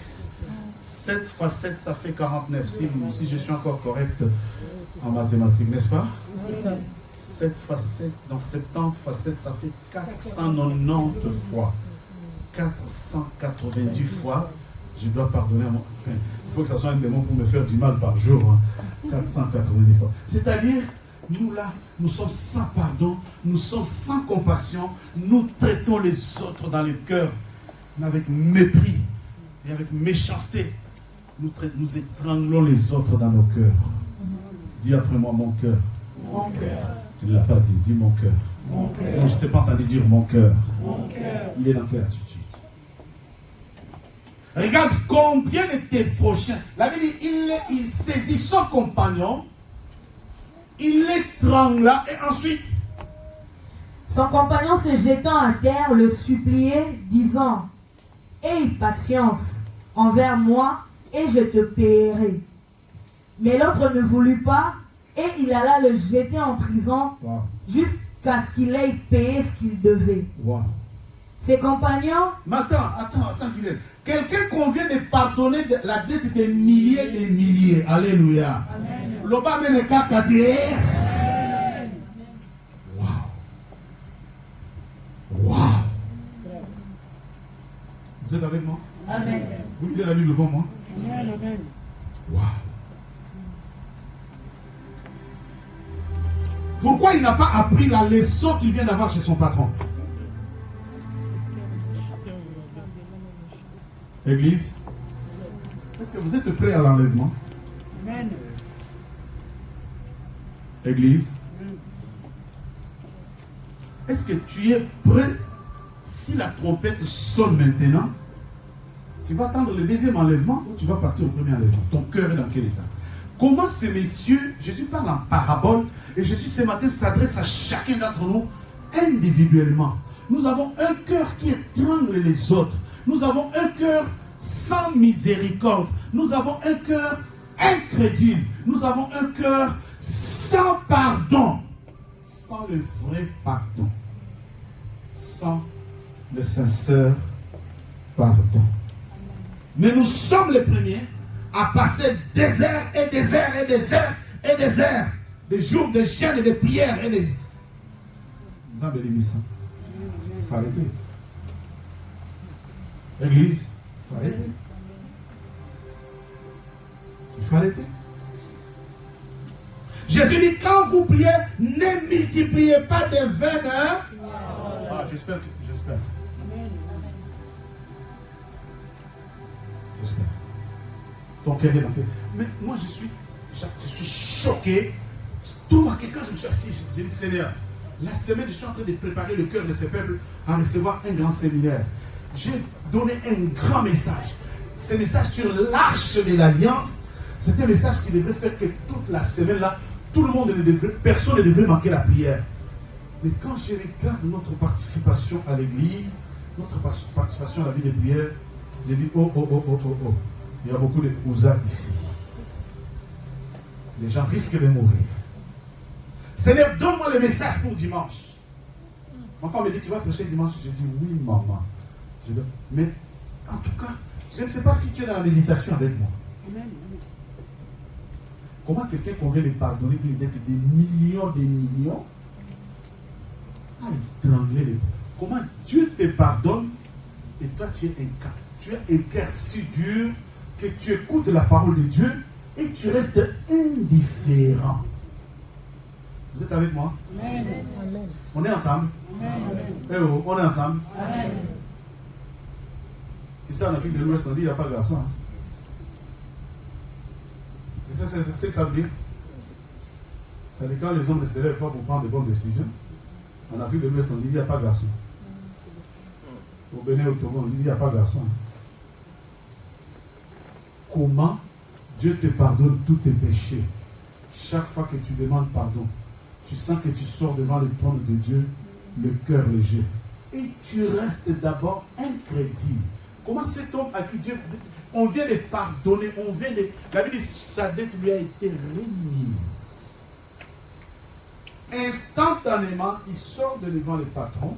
7 fois 7, ça fait 49. Si je suis encore correct en mathématiques, n'est-ce pas? 7 fois 7, donc 70 fois 7, ça fait 490 fois. 490 fois, je dois pardonner à mon... Il faut que ça soit un démon pour me faire du mal par jour. Hein. 490 fois. C'est-à-dire, nous là, nous sommes sans pardon, nous sommes sans compassion, nous traitons les autres dans le cœur, mais avec mépris et avec méchanceté. Nous étranglons les autres dans nos cœurs. Dis après moi, mon cœur. Mon cœur. Tu ne l'as pas dit, dis mon cœur. Mon cœur. Je ne t'ai pas entendu dire mon cœur. Mon cœur. Il est dans quelle attitude? Regarde combien de tes prochains. La Bible dit, il saisit son compagnon, il l'étrangla et ensuite. Son compagnon se jetant à terre le suppliait, disant: aie patience envers moi et je te paierai. Mais l'autre ne voulut pas et il alla le jeter en prison jusqu'à ce qu'il ait payé ce qu'il devait. Wow. Ses compagnons... Mais attends, Guilhem. Quelqu'un qu'on vient de pardonner la dette des milliers. Alléluia. L'Oba mène le Wow. Vous êtes avec moi? Amen. Vous lisez la Bible comme moi? Amen. Wow. Pourquoi il n'a pas appris la leçon qu'il vient d'avoir chez son patron? Église, est-ce que vous êtes prêts à l'enlèvement? Amen. Église, est-ce que tu es prêt? Si la trompette sonne maintenant, tu vas attendre le deuxième enlèvement ou tu vas partir au premier enlèvement? Ton cœur est dans quel état? Comment ces messieurs, Jésus parle en parabole et Jésus ce matin s'adresse à chacun d'entre nous individuellement. Nous avons un cœur qui étrangle les autres. Nous avons un cœur sans miséricorde. Nous avons un cœur incrédule. Nous avons un cœur sans pardon. Sans le vrai pardon. Sans le sincère pardon. Mais nous sommes les premiers à passer des heures et des heures et des heures et des heures. Des jours de jeûne et de prières et des... Vous avez l'émission. Il faut arrêter. Église, il faut arrêter. Il faut arrêter. Jésus dit, quand vous priez, ne multipliez pas de vaines. Hein? Ah, j'espère. Ton cœur est dans quel... Mais moi, je suis choqué. Stomaqué. Quand je me suis assis, j'ai dit, Seigneur, la semaine, je suis en train de préparer le cœur de ce peuple à recevoir un grand séminaire. J'ai donné un grand message. Ce message sur l'arche de l'alliance, c'est un message qui devrait faire que toute la semaine là, tout le monde personne ne devrait manquer la prière. Mais quand je regarde notre participation à l'église, notre participation à la vie de prière, j'ai dit, oh. Il y a beaucoup de ouza ici. Les gens risquent de mourir. Seigneur, donne-moi le message pour dimanche. Ma femme me dit, tu vas prêcher dimanche? J'ai dit, oui, maman. Mais, en tout cas, je ne sais pas si tu es dans la méditation avec moi. Comment quelqu'un qu'on veut les pardonner d'une dette des millions, a étranglé les... Comment Dieu te pardonne Et toi, tu es un cœur si dur que tu écoutes la parole de Dieu et tu restes indifférent. Vous êtes avec moi? Amen. On est ensemble? Amen. Eh oh, on est ensemble? Amen. C'est ça en Afrique de l'Ouest, on dit il n'y a pas de garçon. Hein. C'est ce que ça veut dire. Ça veut dire quand les hommes ne se lèvent pas pour prendre de bonnes décisions. En Afrique de l'Ouest, on dit il n'y a pas de garçon. Au Bénin, au Togo, on dit il n'y a pas de garçon. Comment Dieu te pardonne tous tes péchés? Chaque fois que tu demandes pardon, tu sens que tu sors devant le trône de Dieu, le cœur léger. Et tu restes d'abord incrédule. Comment cet homme à qui Dieu... On vient de pardonner, on vient de... La Bible dit sa dette lui a été remise. Instantanément, il sort de devant le patron.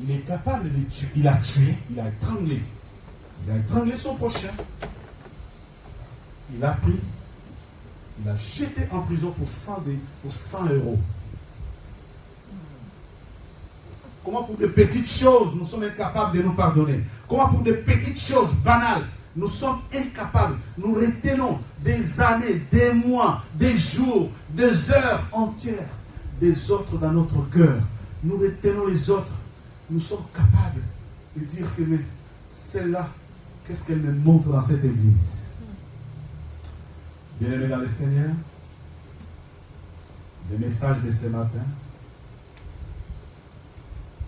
Il est capable de tuer. Il a tué, il a étranglé. Il a étranglé son prochain. Il a pris, il a jeté en prison pour 100 euros. Comment pour de petites choses, nous sommes incapables de nous pardonner? Comment pour de petites choses banales, nous sommes incapables, nous retenons des années, des mois, des jours, des heures entières des autres dans notre cœur. Nous retenons les autres. Nous sommes capables de dire que mais celle-là, qu'est-ce qu'elle me montre dans cette église? Bien-aimés dans le Seigneur, le message de ce matin,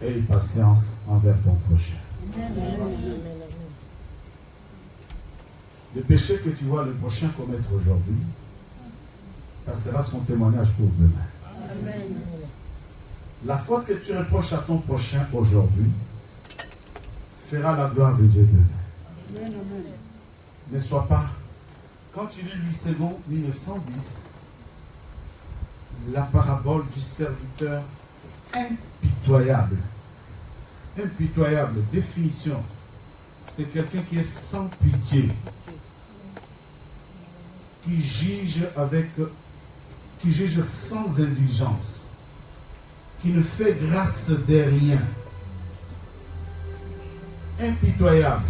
aie patience envers ton prochain. Le péché que tu vois le prochain commettre aujourd'hui, ça sera son témoignage pour demain. Amen. La faute que tu reproches à ton prochain aujourd'hui fera la gloire de Dieu demain. Amen. Ne sois pas... Quand tu lis Louis II, 1910, la parabole du serviteur impitoyable. Impitoyable, définition. C'est quelqu'un qui est sans pitié. Qui juge sans indulgence. Qui ne fait grâce de rien. Impitoyable.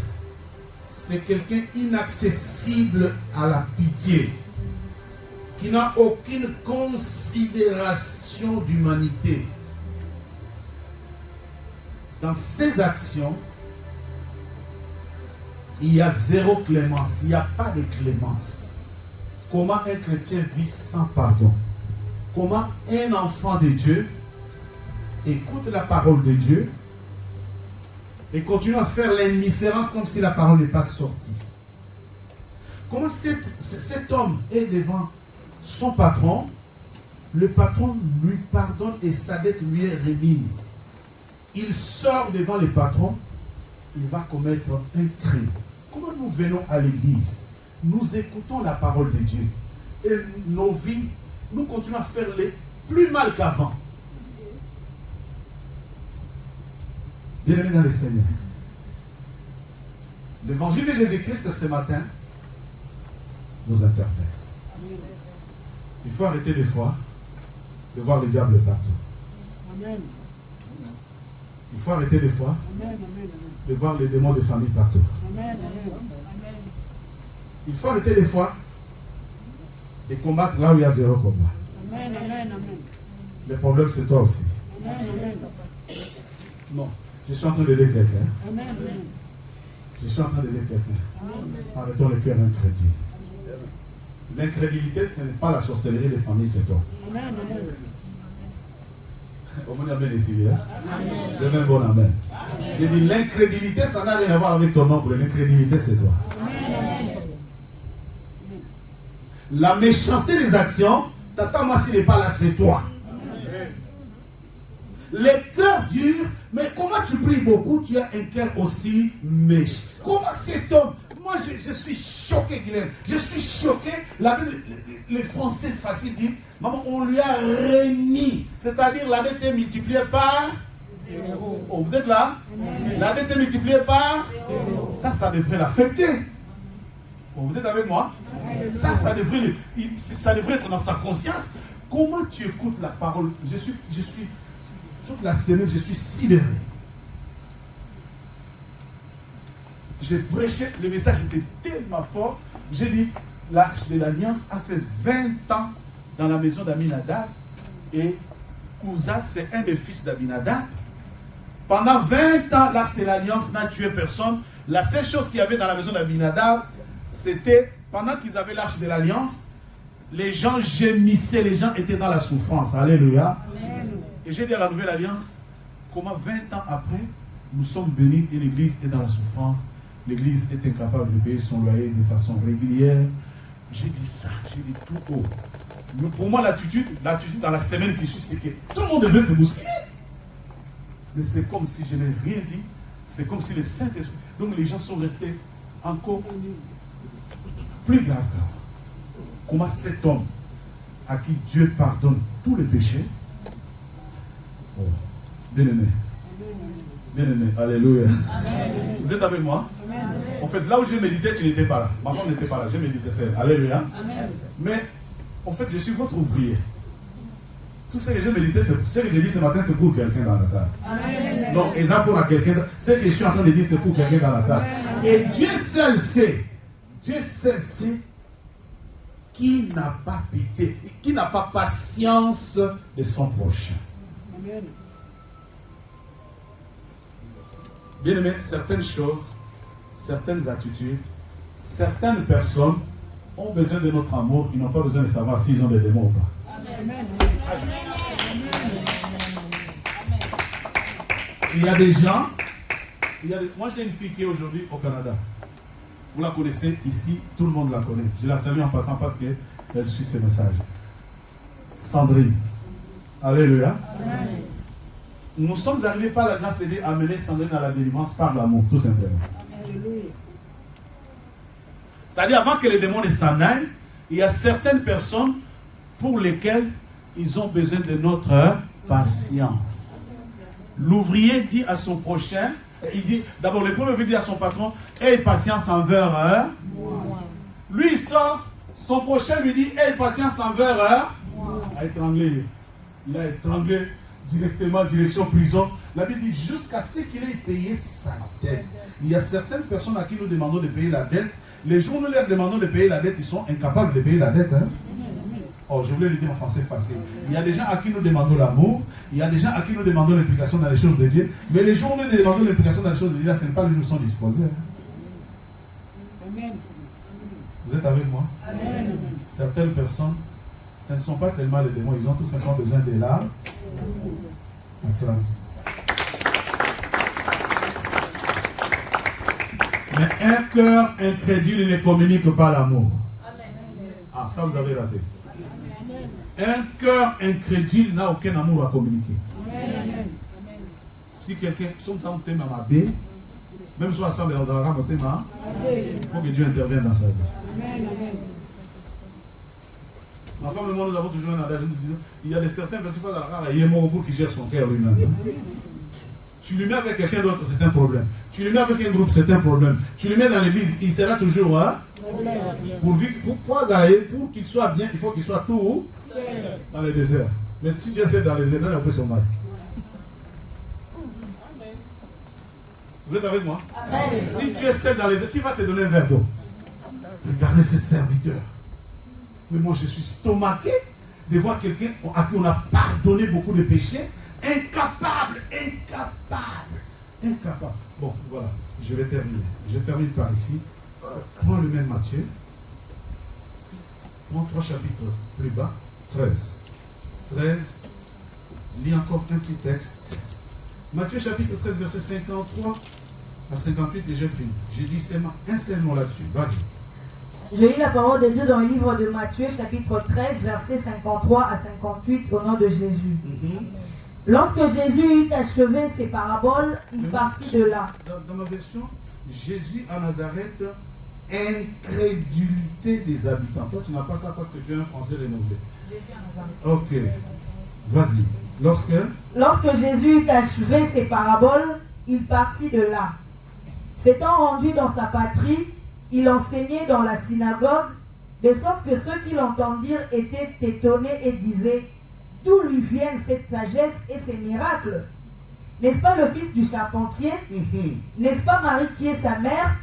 C'est quelqu'un inaccessible à la pitié, qui n'a aucune considération d'humanité. Dans ses actions, il y a zéro clémence, il n'y a pas de clémence. Comment un chrétien vit sans pardon? Comment un enfant de Dieu écoute la parole de Dieu et continue à faire l'indifférence comme si la parole n'est pas sortie? Comment cet homme est devant son patron, le patron lui pardonne et sa dette lui est remise. Il sort devant le patron, il va commettre un crime. Comment nous venons à l'église? Nous écoutons la parole de Dieu et nos vies, nous continuons à faire les plus mal qu'avant. Bien-aimés dans le Seigneur, l'évangile de Jésus-Christ ce matin nous interpelle. Il faut arrêter des fois de voir le diable partout. Amen. Il faut arrêter des fois Amen. de voir les démons de famille partout. Amen. Il faut arrêter des fois de combattre là où il y a zéro combat. Amen. Le problème c'est toi aussi. Amen. Non, je suis en train d'aider quelqu'un. Amen. Je suis en train d'aider quelqu'un. Arrêtons le cœur incrédule. L'incrédulité, ce n'est pas la sorcellerie des familles, c'est toi. Amen. Au moins, amen ici, hein? J'ai un bon amen. J'ai dit l'incrédulité, ça n'a rien à voir avec ton oncle. L'incrédulité, c'est toi. La méchanceté des actions, tata moi s'il n'est pas là, c'est toi. Les cœurs durs, mais comment tu pries beaucoup, tu as un cœur aussi méchant. Comment cet homme, moi je suis choqué, Guylaine. Je suis choqué. La Bible, le français facile dit, maman, on lui a remis. C'est-à-dire la dette est multipliée par 0. Oh, vous êtes là? Amen. La dette est multipliée par 0. Ça devrait l'affecter. Oh, vous êtes avec moi? Amen. Ça devrait être dans sa conscience. Comment tu écoutes la parole? Je suis toute la semaine, je suis sidéré. j'ai prêché, le message était tellement fort. J'ai dit, l'arche de l'alliance a fait 20 ans dans la maison d'Aminadab. Et Uza, c'est un des fils d'Aminadab. Pendant 20 ans, l'arche de l'alliance n'a tué personne. La seule chose qu'il y avait dans la maison d'Aminadab, c'était, pendant qu'ils avaient l'arche de l'alliance, les gens gémissaient, les gens étaient dans la souffrance. Alléluia. Amen. Et j'ai dit à la nouvelle alliance, comment 20 ans après, nous sommes bénis et l'église est dans la souffrance. L'église est incapable de payer son loyer de façon régulière. J'ai dit ça, j'ai dit tout haut. Mais pour moi, l'attitude dans la semaine qui suit, c'est que tout le monde devait se bousculer. Mais c'est comme si je n'ai rien dit. C'est comme si le Saint-Esprit... Donc les gens sont restés encore plus graves qu'avant. Comment cet homme à qui Dieu pardonne tous les péchés, oh, bien-aimé, bien-aimé, alléluia. Amen. Vous êtes avec moi? Amen. En fait, là où je méditais, tu n'étais pas là. Ma femme n'était pas là, je méditais seul. Alléluia. Amen. Mais, en fait, je suis votre ouvrier. Tout ce que je méditais, ce que je dis ce matin, c'est pour quelqu'un dans la salle. Amen. Non, exemple pour quelqu'un. Ce que je suis en train de dire, c'est pour quelqu'un dans la salle. Amen. Et Dieu seul sait qui n'a pas pitié, qui n'a pas patience de son prochain. Amen. Bien aimé, certaines choses, certaines attitudes, certaines personnes ont besoin de notre amour, ils n'ont pas besoin de savoir s'ils ont des démons ou pas. Amen. Il y a des gens, moi j'ai une fille qui est aujourd'hui au Canada. Vous la connaissez ici, tout le monde la connaît. Je la salue en passant parce qu'elle suit ce message. Sandrine. Alléluia. Amen. Nous sommes arrivés par la grâce de Dieu à amener Sandrine à la délivrance par l'amour, tout simplement. Alléluia. C'est-à-dire, avant que les démons ne s'en aillent, il y a certaines personnes pour lesquelles ils ont besoin de notre patience. L'ouvrier dit à son prochain, il dit, d'abord le premier veut dire à son patron, aie patience envers moi. Lui il sort, son prochain lui dit, aie patience envers moi. A étranglé. Il a étranglé directement, direction prison. La Bible dit, jusqu'à ce qu'il ait payé sa dette. Il y a certaines personnes à qui nous demandons de payer la dette. Les jours où nous leur demandons de payer la dette, ils sont incapables de payer la dette. Hein? Oh, je voulais le dire en français facile. Il y a des gens à qui nous demandons l'amour, il y a des gens à qui nous demandons l'implication dans les choses de Dieu, mais les jours où nous demandons l'implication dans les choses de Dieu, là, ce n'est pas les jours où ils sont disposés. Amen. Vous êtes avec moi? Amen. Certaines personnes, ce ne sont pas seulement les démons, ils ont tout simplement besoin de larmes. Mais un cœur incrédule ne communique pas l'amour. Ah, ça vous avez raté. Un cœur incrédule n'a aucun amour à communiquer. Amen. Si quelqu'un, même soit ensemble, il faut que Dieu intervienne dans sa vie. Amen. Ma femme et moi, nous avons toujours un adage, nous disons, il y a certains qui gèrent son cœur lui-même. Tu le mets avec quelqu'un d'autre, c'est un problème. Tu le mets avec un groupe, c'est un problème. Tu le mets dans l'église, il sera toujours pour qu'il soit bien, il faut qu'il soit tout dans le désert. Mais si tu es dans le désert, là, on peut se marier. Vous êtes avec moi? Amen. Si tu es seul dans les désert, qui va te donner un verre d'eau? Regardez ces serviteurs. Mais moi, je suis stomaqué de voir quelqu'un à qui on a pardonné beaucoup de péchés. Incapable. Bon, voilà, je vais terminer. Je termine par ici. Prends le même Matthieu. Prends 3 chapitres plus bas. 13. Lis encore un petit texte. Matthieu chapitre 13, verset 53 à 58 et j'ai fini. J'ai dit seulement un seul mot là-dessus. Vas-y. Je lis la parole de Dieu dans le livre de Matthieu chapitre 13, verset 53 à 58 au nom de Jésus. Lorsque Jésus eut achevé ses paraboles, il partit de là. Dans ma version, Jésus à Nazareth, incrédulité des habitants. Toi, tu n'as pas ça parce que tu es un français rénové. Ok. Vas-y. Lorsque Jésus eut achevé ses paraboles, il partit de là. S'étant rendu dans sa patrie, il enseignait dans la synagogue, de sorte que ceux qui l'entendirent étaient étonnés et disaient: d'où lui viennent cette sagesse et ces miracles? N'est-ce pas le fils du charpentier? N'est-ce pas Marie qui est sa mère?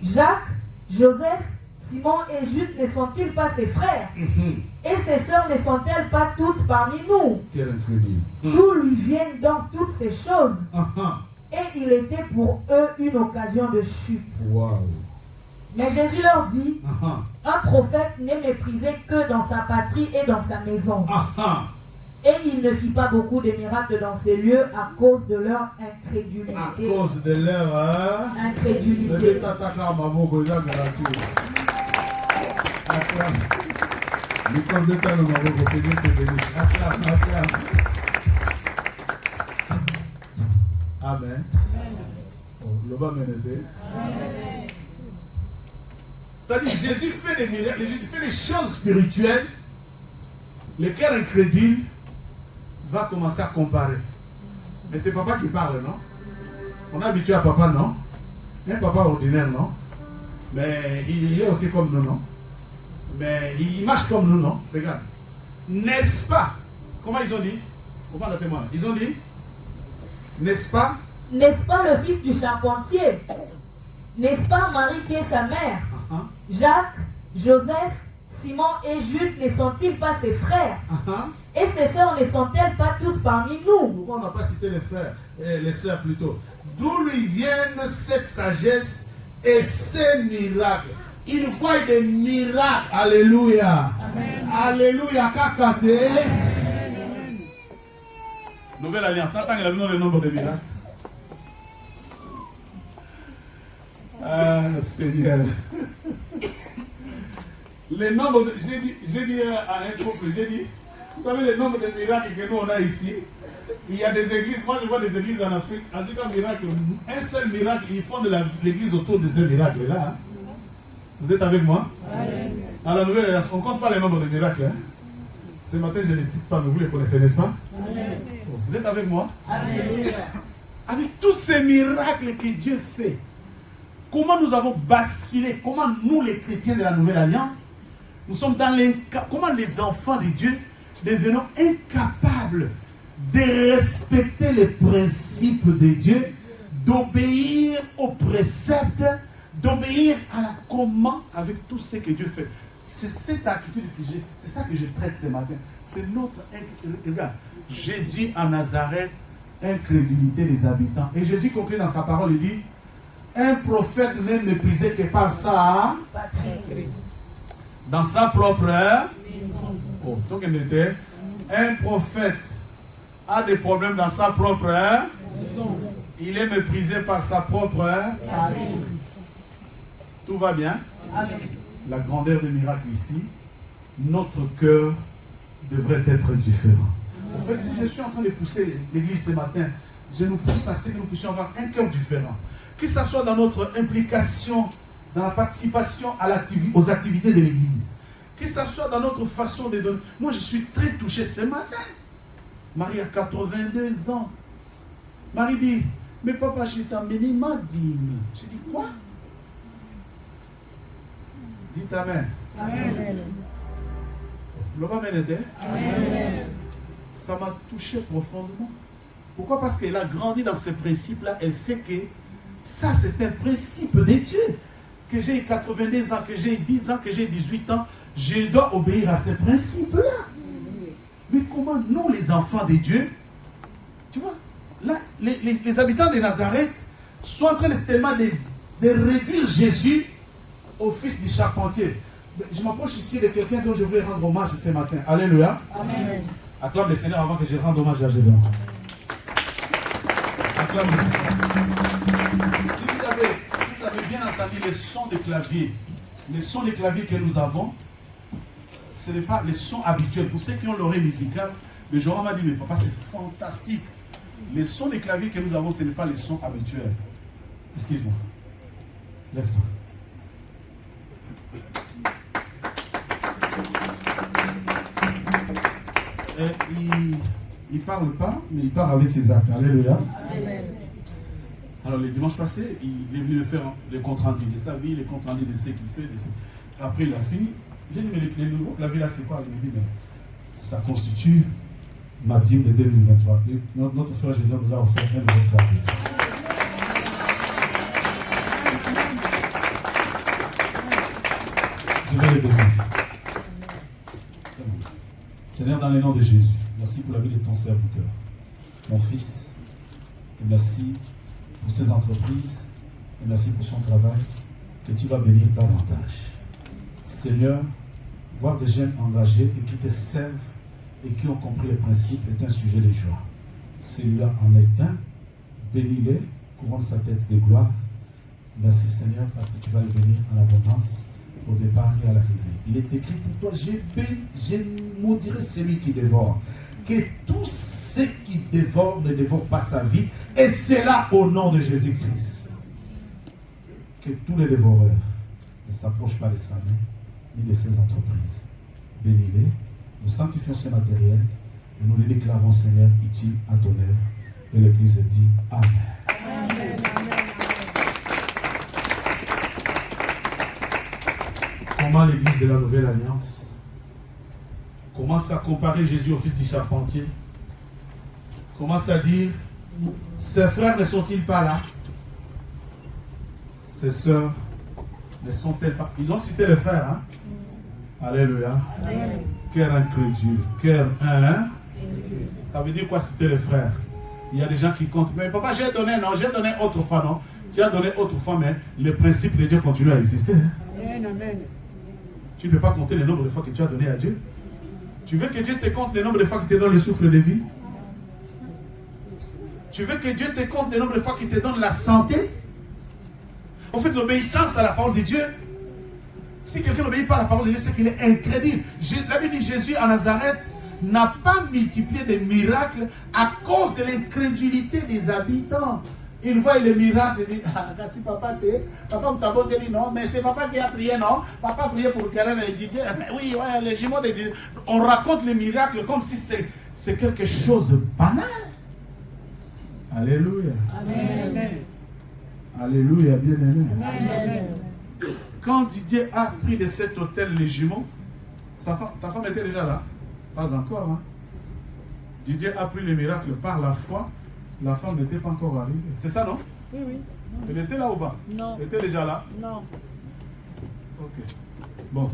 Jacques, Joseph, Simon et Jude ne sont-ils pas ses frères? Et ses sœurs ne sont-elles pas toutes parmi nous? Quel incroyable. D'où lui viennent donc toutes ces choses? Et il était pour eux une occasion de chute. Wow. Mais Jésus leur dit, un prophète n'est méprisé que dans sa patrie et dans sa maison. Et il ne fit pas beaucoup de miracles dans ces lieux à cause de leur incrédulité. À cause de leur incrédulité. Amen. C'est-à-dire Jésus fait des miracles, Jésus fait des choses spirituelles. Le cœur incrédule va commencer à comparer. Mais c'est papa qui parle, non? On est habitué à papa, non? Un papa ordinaire, non? Mais il est aussi comme nous, non? Mais il marche comme nous, non? Regarde. N'est-ce pas? Comment ils ont dit? On va le témoigner. Ils ont dit, n'est-ce pas? N'est-ce pas le fils du charpentier? N'est-ce pas Marie qui est sa mère? Jacques, Joseph, Simon et Jude ne sont-ils pas ses frères? Et ses sœurs ne sont-elles pas toutes parmi nous? Pourquoi on n'a pas cité les frères, les sœurs plutôt? D'où lui viennent cette sagesse et ces miracles? Il voit des miracles. Alléluia. Amen. Alléluia. Kakate. Nouvelle alliance. Attends, il a donné le nombre de miracles. Ah, Seigneur. Le nombre de... J'ai dit à un couple, j'ai dit, vous savez le nombre de miracles que nous on a ici? Il y a des églises, moi je vois des églises en Afrique, en tout cas miracle, un seul miracle, ils font de l'église autour de ce miracle là. Hein? Vous êtes avec moi? Dans la nouvelle alliance, on ne compte pas le nombre de miracles. Hein? Ce matin je ne les cite pas, mais vous les connaissez, n'est-ce pas? Vous êtes avec moi? Avec tous ces miracles que Dieu fait, comment nous avons basculé, comment nous les chrétiens de la nouvelle alliance, nous sommes dans comment les enfants de Dieu devenons incapables de respecter les principes de Dieu, d'obéir aux préceptes, d'obéir à la commande avec tout ce que Dieu fait. C'est cette attitude que c'est ça que je traite ce matin. C'est notre... Regarde, Jésus à Nazareth, incrédulité des habitants. Et Jésus conclut dans sa parole, il dit, un prophète n'est méprisé que par ça, dans sa propre maison. Oh, donc il était, un prophète a des problèmes dans sa propre maison. Il est méprisé par sa propre patrie. Tout va bien? Amen. La grandeur des miracles ici, notre cœur devrait être différent. En fait, si je suis en train de pousser l'église ce matin, je nous pousse à ce que nous puissions avoir un cœur différent. Que ce soit dans notre implication, dans la participation aux activités de l'église. Que ce soit dans notre façon de donner. Moi, je suis très touché ce matin. Marie a 82 ans. Marie dit, mais papa, je t'ai emmené ma dîme. Je dis, quoi? Dites Amen. Amen. Amen. Ça m'a touché profondément. Pourquoi? Parce qu'elle a grandi dans ces principes-là. Elle sait que ça, c'est un principe de Dieu. Que j'ai 82 ans, que j'ai 10 ans, que j'ai 18 ans, je dois obéir à ces principes-là. Mais comment nous, les enfants de Dieu, tu vois, là, les habitants de Nazareth sont en train tellement de réduire Jésus au fils du charpentier. Je m'approche ici de quelqu'un dont je voulais rendre hommage ce matin. Alléluia. Amen. Acclame le Seigneur avant que je rende hommage à Gédéon. Acclame le Seigneur. Si vous avez bien entendu les sons de clavier, que nous avons, ce n'est pas les sons habituels. Pour ceux qui ont l'oreille musicale, le Joran m'a dit, mais papa, c'est fantastique. Les sons de clavier que nous avons, ce n'est pas les sons habituels. Excuse-moi. Lève-toi. Il ne parle pas, mais il parle avec ses actes. Alléluia. Amen. Alors, le dimanche passé, il est venu faire les comptes rendus de sa vie, les comptes rendus de ce qu'il fait. Après, il a fini. J'ai dit, mais les nouveaux claviers là, c'est quoi? Il me dit, mais ça constitue ma dîme de 2023. Notre frère Gédéon nous a offert un nouveau cadeau. Je vais les bénir. Seigneur, dans le nom de Jésus, merci pour la vie de ton serviteur, mon fils, et merci pour ses entreprises, et merci pour son travail, que tu vas bénir davantage. Seigneur, voir des jeunes engagés et qui te servent et qui ont compris les principes est un sujet de joie. Celui-là en est un. Bénis-les, couronne sa tête de gloire. Merci Seigneur parce que tu vas les bénir en abondance au départ et à l'arrivée. Il est écrit pour toi, je maudirai celui qui dévore. Que tous ceux qui dévorent ne dévorent pas sa vie. Et c'est là au nom de Jésus-Christ. Que tous les dévoreurs ne s'approchent pas de sa main ni de ses entreprises. Bénis-les. Nous sanctifions ce matériel et nous les déclarons, Seigneur, utile à ton œuvre. Et l'Église dit Amen. Amen. Comment l'Église de la Nouvelle Alliance commence à comparer Jésus au fils du charpentier, commence à dire, ses frères ne sont-ils pas là? Ses sœurs ne sont-elles pas? Ils ont cité les frères, hein? Alléluia. Amen. Cœur incrédule, cœur un. Ça veut dire quoi citer les frères? Il y a des gens qui comptent. Mais papa, j'ai donné, non, j'ai donné autrefois, non. Tu as donné autrefois, mais le principe de Dieu continue à exister. Amen. Amen. Tu ne peux pas compter le nombre de fois que tu as donné à Dieu. Tu veux que Dieu te compte le nombre de fois qu'il te donne le souffle de vie? Tu veux que Dieu te compte le nombre de fois qu'il te donne la santé? En fait, l'obéissance à la parole de Dieu, si quelqu'un n'obéit pas à la parole de Dieu, c'est qu'il est incrédule. La Bible dit Jésus à Nazareth n'a pas multiplié des miracles à cause de l'incrédulité des habitants. Il voit les miracles et dit, ah, si papa m'a dit non, mais c'est papa qui a prié, non? Papa a prié pour Karen et dit, oui, ouais, les jumeaux de Dieu. On raconte les miracles comme si c'est quelque chose de banal. Alléluia. Amen. Alléluia, bien-aimé. Amen. Quand Didier a pris de cet hôtel les jumeaux, ta femme était déjà là? Pas encore, hein? Didier a pris le miracle par la foi. La femme n'était pas encore arrivée. C'est ça, non? Oui, oui. Elle était là ou pas? Non. Elle était déjà là? Non. Ok. Bon,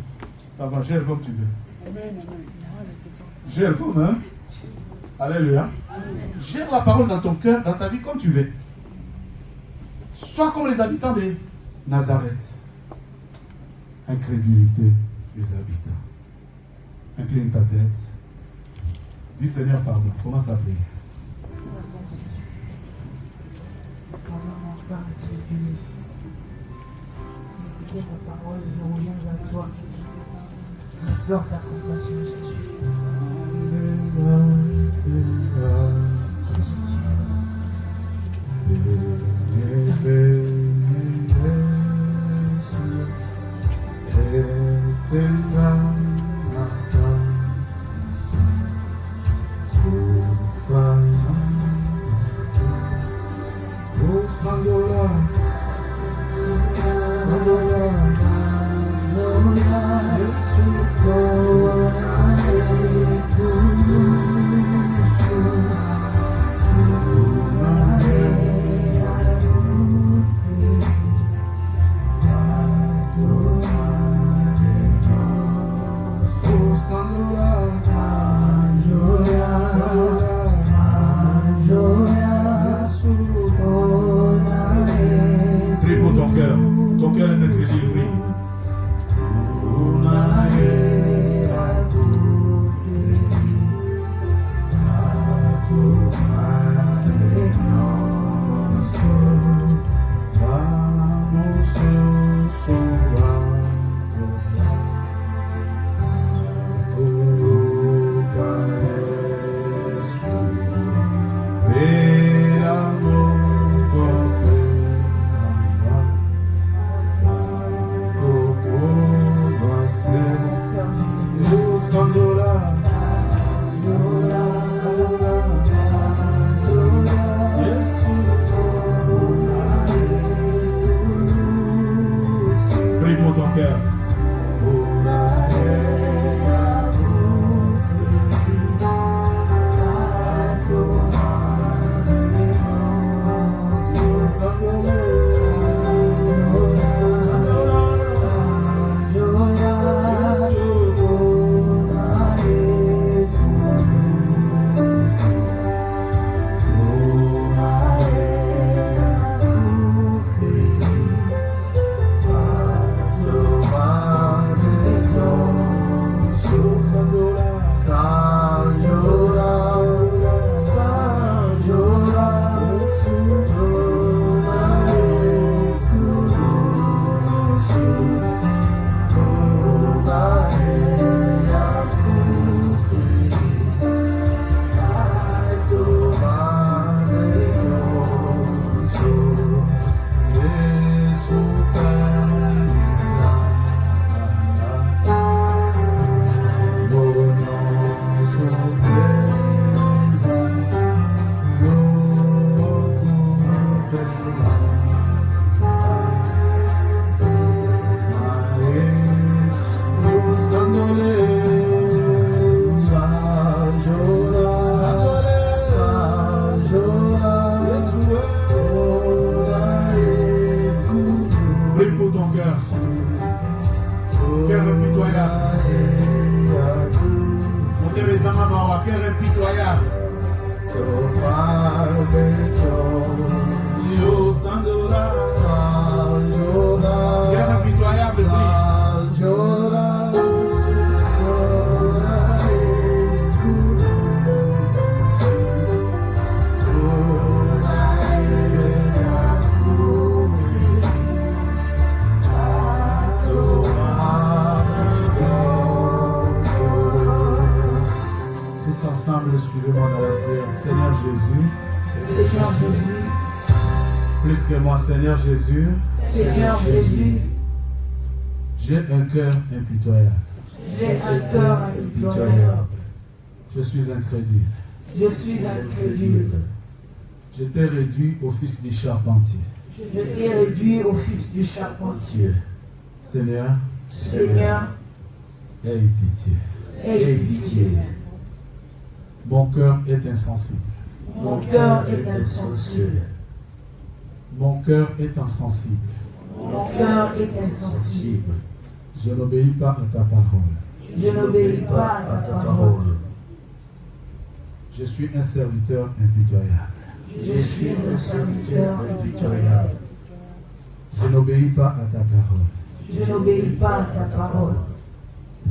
ça va, gère comme tu veux. Amen. Gère comme, hein? Alléluia. Gère la parole dans ton cœur, dans ta vie comme tu veux. Sois comme les habitants de Nazareth. Incrédulité des habitants. Incline ta tête. Dis Seigneur, pardon. Commence à prier. Ta parole, nous reviens à toi. Implore ta compassion, Prie pour ton cœur. Ton cœur est incrédule, prie. Prie pour ton cœur. Cœur impitoyable. Montez les âmes à Marois, cœur impitoyable. Yo Sandora, cœur impitoyable, prie. Tous ensemble, suivez-moi dans la prière. Seigneur Jésus, Seigneur Jésus, plus que moi, Seigneur Jésus, Seigneur Jésus, j'ai un cœur impitoyable. j'ai un cœur impitoyable. Je suis incrédule. Je suis incrédule. Je t'ai réduit au fils du charpentier. Je t'ai réduit au fils du charpentier. Seigneur, Seigneur, aie pitié. aie pitié. Mon cœur est insensible. Mon cœur est insensible. Mon cœur est insensible. Mon cœur est insensible. Je n'obéis pas à ta parole. Je n'obéis pas à ta parole. Je suis un serviteur impitoyable. Je suis un serviteur impitoyable. Je n'obéis pas à ta parole. Je n'obéis pas à ta parole.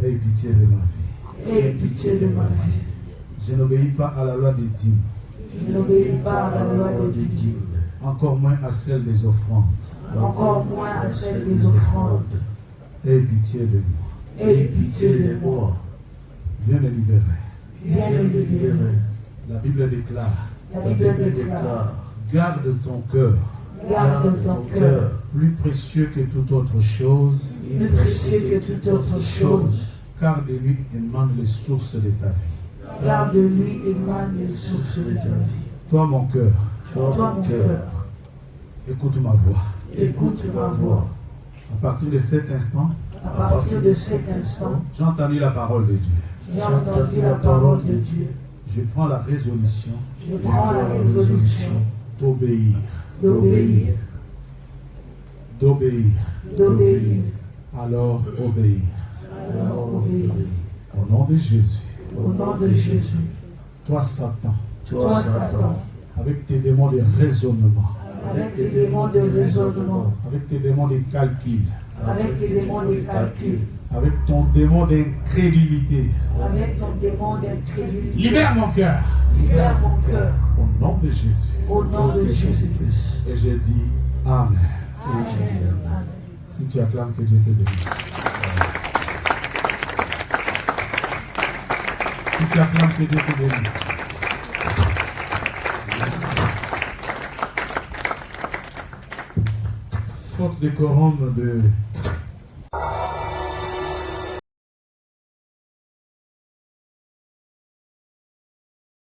Aie pitié de ma vie. Aie pitié de ma vie. Je n'obéis pas à la loi des dîmes, Je n'obéis pas à la loi des dîmes, encore moins à celle des offrandes. encore moins à celle des offrandes. Aie pitié de moi. Aie pitié de moi. Viens me libérer. Viens me libérer. La Bible déclare, La Bible déclare, garde ton cœur, garde ton cœur, plus précieux que toute autre chose, plus précieux que toute autre chose, car de lui émanent les sources de ta vie. car de lui émanent les sources de ta vie. Toi, mon cœur, Toi, mon cœur, écoute ma voix. écoute ma voix. À partir de cet instant, À partir de cet instant, j'ai entendu la parole de Dieu. j'ai entendu la parole de Dieu. Je prends la résolution Je prends la résolution d'obéir, d'obéir, d'obéir, d'obéir, alors obéir. alors obéir. Au nom de Jésus, Au nom de Jésus, toi Satan, toi Satan, avec tes démons de raisonnement, avec tes démons de raisonnement, avec tes démons de calcul, avec tes démons de calcul, avec ton démon d'incrédulité, avec ton démon d'incrédulité, libère mon cœur. libère mon cœur. Au nom de Jésus. Au nom de Jésus-Christ. Et je dis Amen. Amen. Amen. Si tu acclames, que Dieu te bénisse. Si tu acclames, que Dieu te bénisse. Faute de quorum de